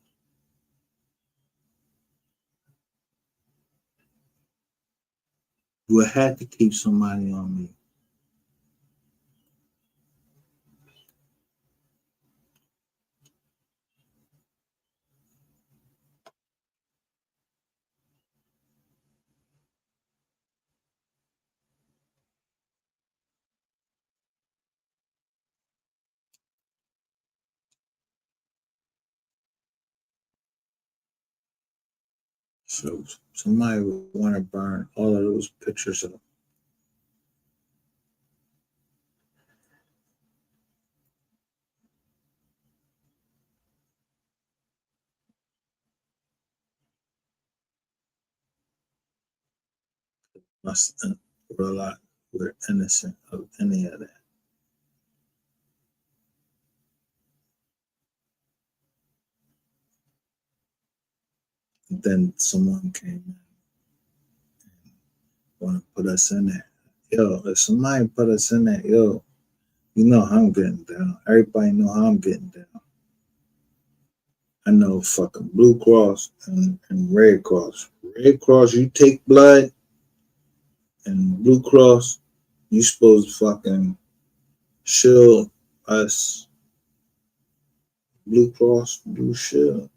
You would have to keep somebody on me. So somebody would want to burn all of those pictures up. Must realize we're innocent of any of that. And then someone came in and want to put us in there. Yo, if somebody put us in there, yo, you know how I'm getting down. Everybody know how I'm getting down. I know fucking Blue Cross and Red Cross. Red Cross, you take blood, and Blue Cross, you supposed to fucking shield us. Blue Cross, Blue Shield.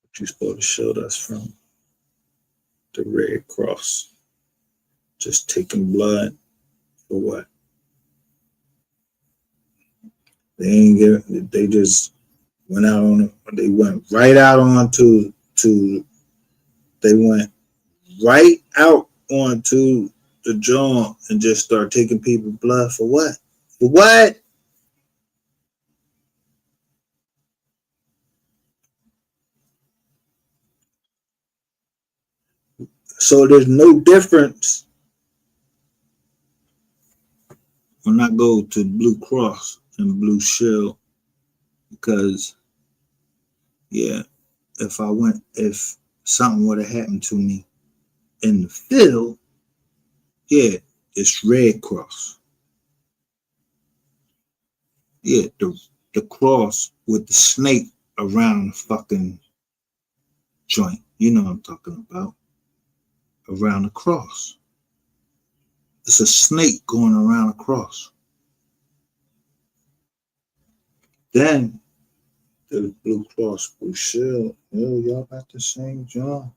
What you supposed to shield us from? The Red Cross. Just taking blood for what? They ain't get. They just went out on. They went right out onto. They went right out onto the joint and just start taking people's blood for what? For what? So there's no difference when I go to Blue Cross and Blue Shield because, yeah, if something would have happened to me in the field, yeah, it's Red Cross. Yeah, the cross with the snake around the fucking joint. You know what I'm talking about. Around the cross. It's a snake going around the cross. Then the Blue Cross Blue Shield. Yo, y'all got the same job.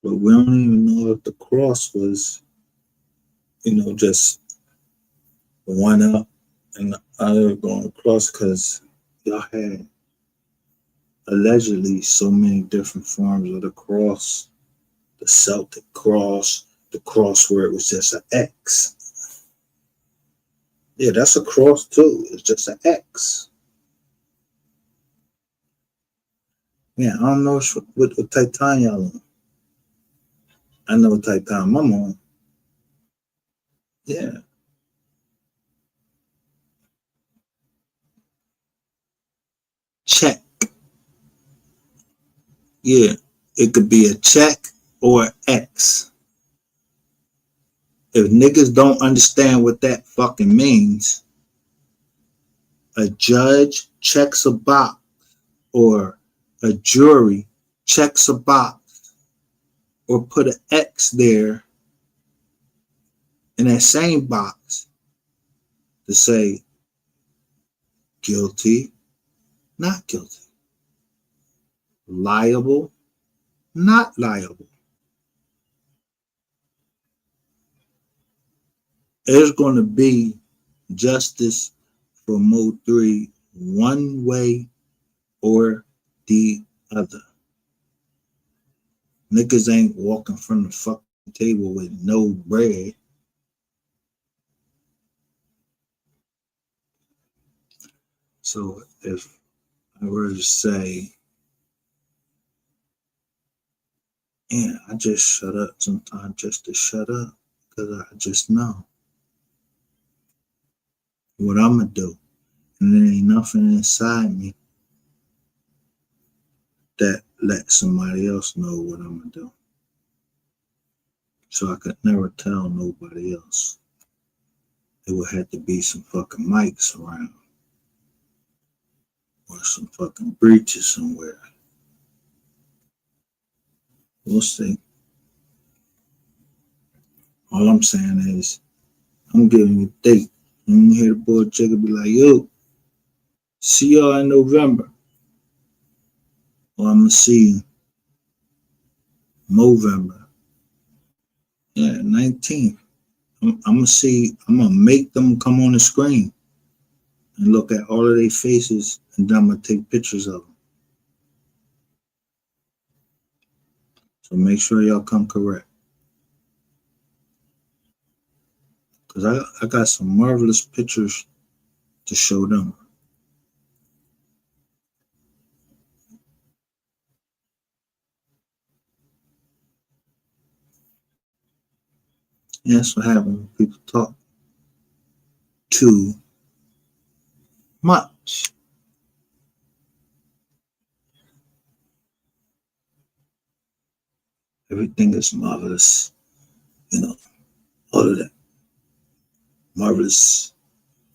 But we don't even know if the cross was, just one up and the other going across because y'all had allegedly so many different forms of the cross. The Celtic cross, the cross where it was just an X. Yeah, that's a cross too. It's just an X. Yeah, I don't know what Titan y'all on. I know what Titan I'm on. Yeah. Check. Yeah, it could be a check or X. If niggas don't understand what that fucking means, a judge checks a box or a jury checks a box or put an X there in that same box to say guilty, not guilty, liable, not liable. There's going to be justice for Mo 3 one way or the other. Niggas ain't walking from the fucking table with no bread. So if I were to say, yeah, I just shut up sometimes just to shut up because I just know what I'm going to do. And there ain't nothing inside me that lets somebody else know what I'm going to do. So I could never tell nobody else. It would have to be some fucking mics around or some fucking breaches somewhere. We'll see. All I'm saying is, I'm giving you a date. And you hear the boy Jigga be like, yo, see y'all in November. Or I'm going to see you November. Yeah, 19th. I'm gonna make them come on the screen and look at all of their faces, and then I'm gonna take pictures of them. So make sure y'all come correct. Because I got some marvelous pictures to show them. Yeah, that's what happens when people talk too much. Everything is marvelous. You know, all of that. Marvelous.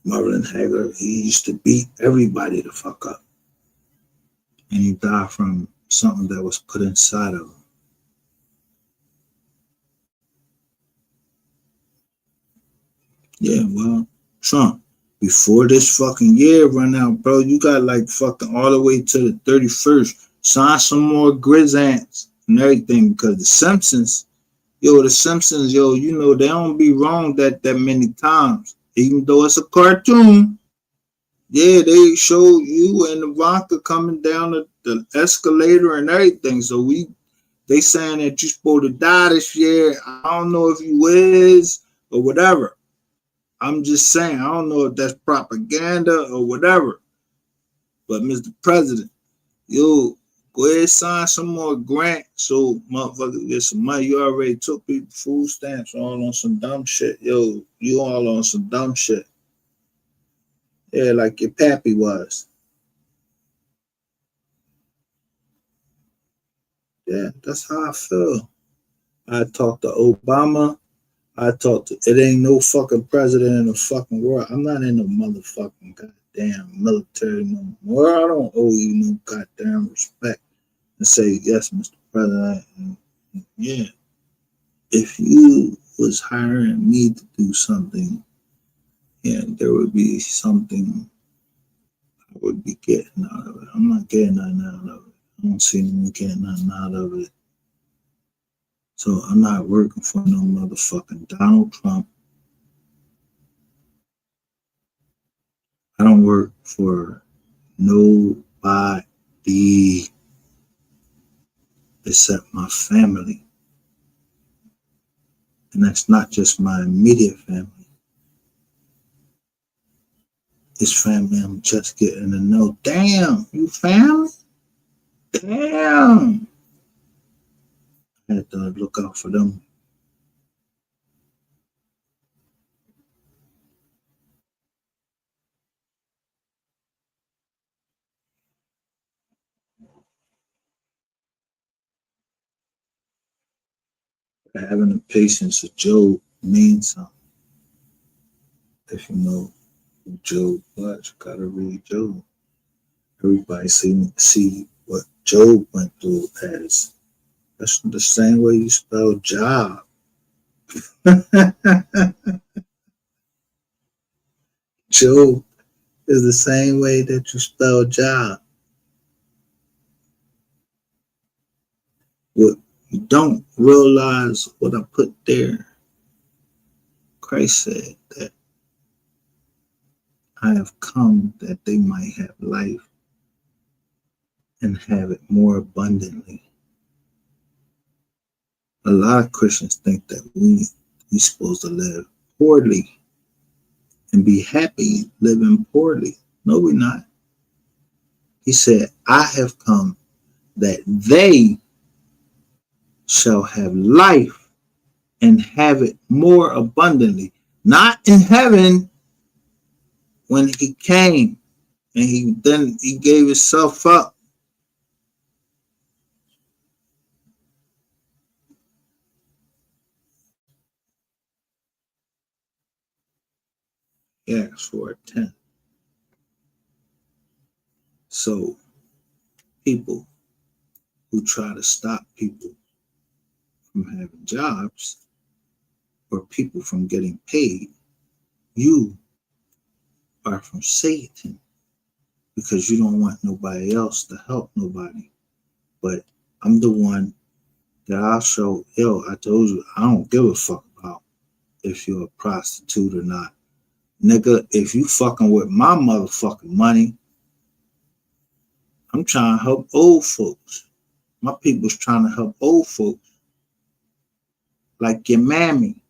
Marvin Hager, he used to beat everybody the fuck up. And he died from something that was put inside of him. Yeah, well, Trump, before this fucking year run out, bro, you got like fucking all the way to the 31st. Sign some more grizzants and everything, because the Simpsons, you know, they don't be wrong that many times. Even though it's a cartoon, yeah, they show you and Ivanka coming down the escalator and everything. So they saying that you're supposed to die this year. I don't know if you is or whatever. I'm just saying, I don't know if that's propaganda or whatever. But Mr. President, yo, go ahead and sign some more grants so motherfuckers get some money. You already took people food stamps all on some dumb shit. Yo, you all on some dumb shit. Yeah, like your pappy was. Yeah, that's how I feel. I talked to Obama. It ain't no fucking president in the fucking world. I'm not in the motherfucking goddamn military no more. I don't owe you no goddamn respect and say, yes, Mr. President. And yeah. If you was hiring me to do something, yeah, there would be something I would be getting out of it. I'm not getting nothing out of it. I don't see me getting nothing out of it. So I'm not working for no motherfucking Donald Trump. I don't work for nobody except my family. And that's not just my immediate family. It's family I'm just getting to know. Damn, you family? Damn. I had to look out for them. Having the patience of Job means something. If you know who Job was, you gotta read Job. Everybody see what Job went through as. That's the same way you spell job. Job is the same way that you spell job. What you don't realize what I put there, Christ said that I have come that they might have life and have it more abundantly. A lot of Christians think that we supposed to live poorly and be happy living poorly. No, we're not. He said, I have come that they shall have life and have it more abundantly. Not in heaven when he came and he gave himself up. He asked for a tenth. So people who try to stop people from having jobs or people from getting paid, you are from Satan, because you don't want nobody else to help nobody. But I'm the one that I'll show, yo, I told you, I don't give a fuck about if you're a prostitute or not. Nigga, if you fucking with my motherfucking money, I'm trying to help old folks. My people's trying to help old folks. Like your mammy.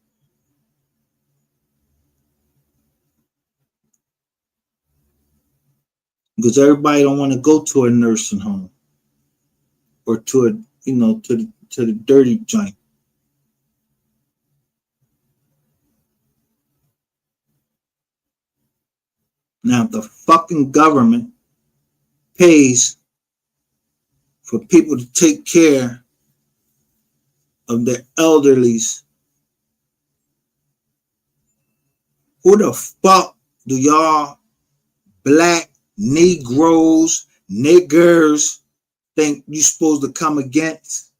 Because everybody don't want to go to a nursing home or to a, to the dirty joint. Now the fucking government pays for people to take care of their elderlies. Who the fuck do y'all black Negroes, niggers think you supposed to come against?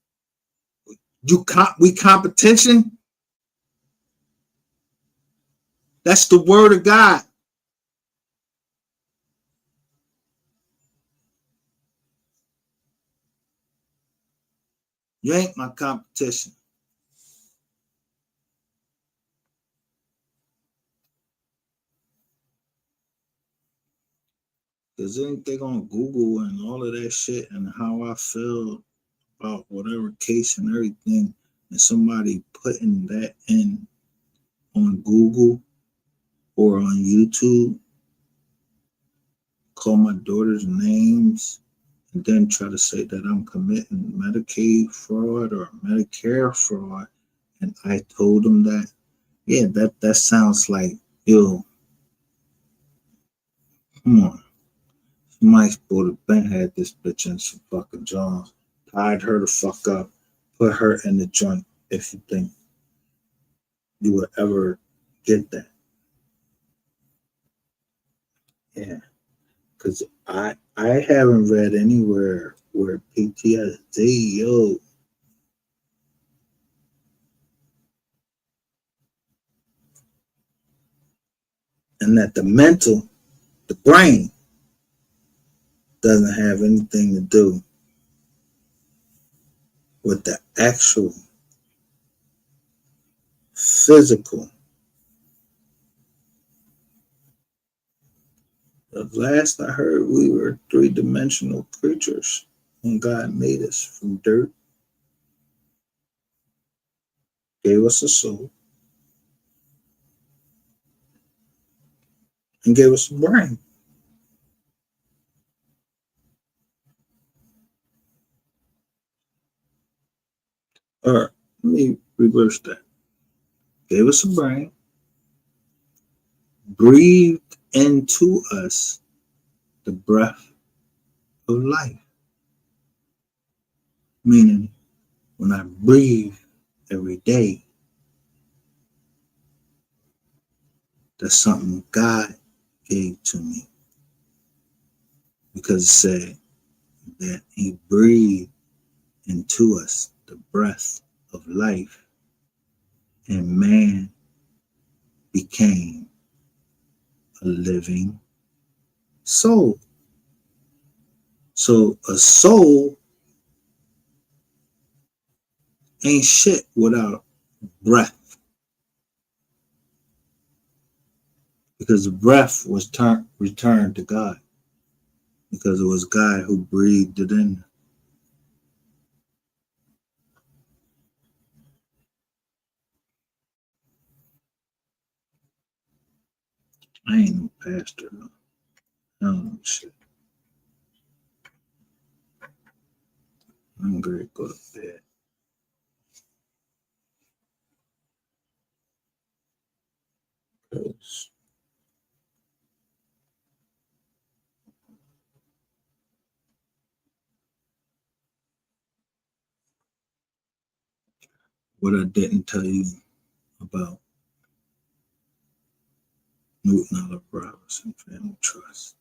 We competition? That's the word of God. You ain't my competition. Because then they gonna Google and all of that shit and how I feel about whatever case and everything, and somebody putting that in on Google or on YouTube, call my daughter's names, and then try to say that I'm committing Medicaid fraud or Medicare fraud, and I told them that. Yeah, that sounds like, yo, come on. Somebody's supposed to been had this bitch in some fucking Johns, tied her the fuck up, put her in the joint if you think you would ever get that. Yeah. Because I haven't read anywhere where PTSD, yo, and that the mental, the brain, doesn't have anything to do with the actual physical. The last I heard, we were three-dimensional creatures when God made us from dirt, gave us a soul, and gave us a brain. Or let me reverse that. Gave us a brain, breathed into us the breath of life. Meaning, when I breathe every day, that's something God gave to me. Because it said that He breathed into us the breath of life, and man became a living soul. So a soul ain't shit without breath, because the breath was returned to God, because it was God who breathed it in. I ain't no pastor, though. I don't know shit. I'm gonna go to bed. Because what I didn't tell you about Nuthin Robinson Family Trust.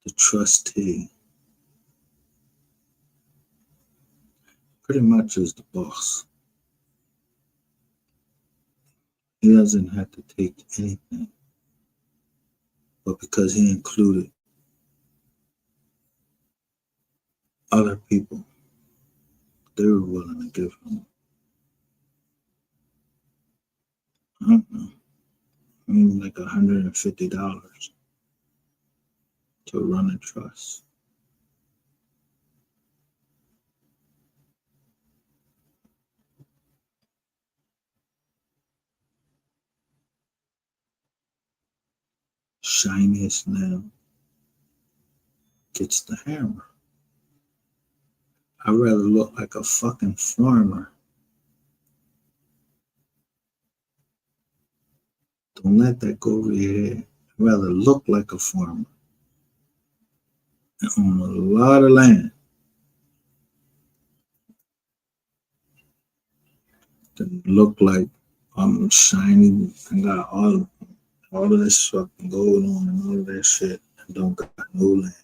The trustee pretty much is the boss. He doesn't have to take anything. but because he included other people, they were willing to give him, I don't know, maybe like $150 to run a trust. Shiniest nail gets the hammer. I'd rather look like a fucking farmer. Don't let that go over your head. I'd rather look like a farmer and own a lot of land than look like I'm shiny and got all of this fucking gold on and all of that shit and don't got no land.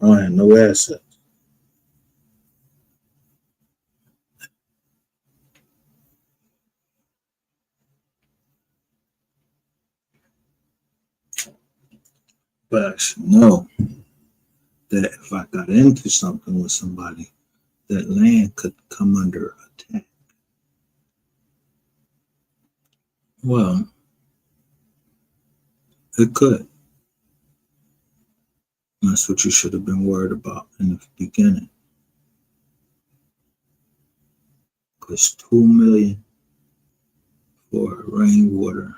I don't have no assets. But I should know that if I got into something with somebody, that land could come under attack. Well, it could. That's what you should have been worried about in the beginning. Because $2 million for rainwater.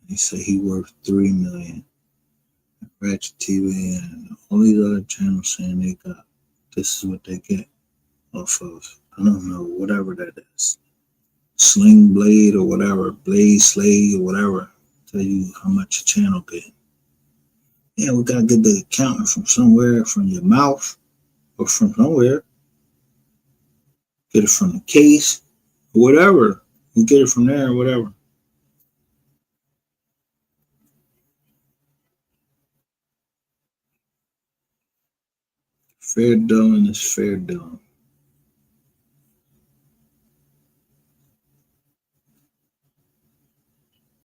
They say he worth $3 million. Ratchet TV and all these other channels saying they got this is what they get off of, I don't know, whatever that is. Sling Blade or whatever, Blade Slade or whatever. Tell you how much a channel get. Yeah, we gotta get the accounting from somewhere, from your mouth or from somewhere. Get it from the case or whatever. You get it from there or whatever. Fair dealing is fair dealing.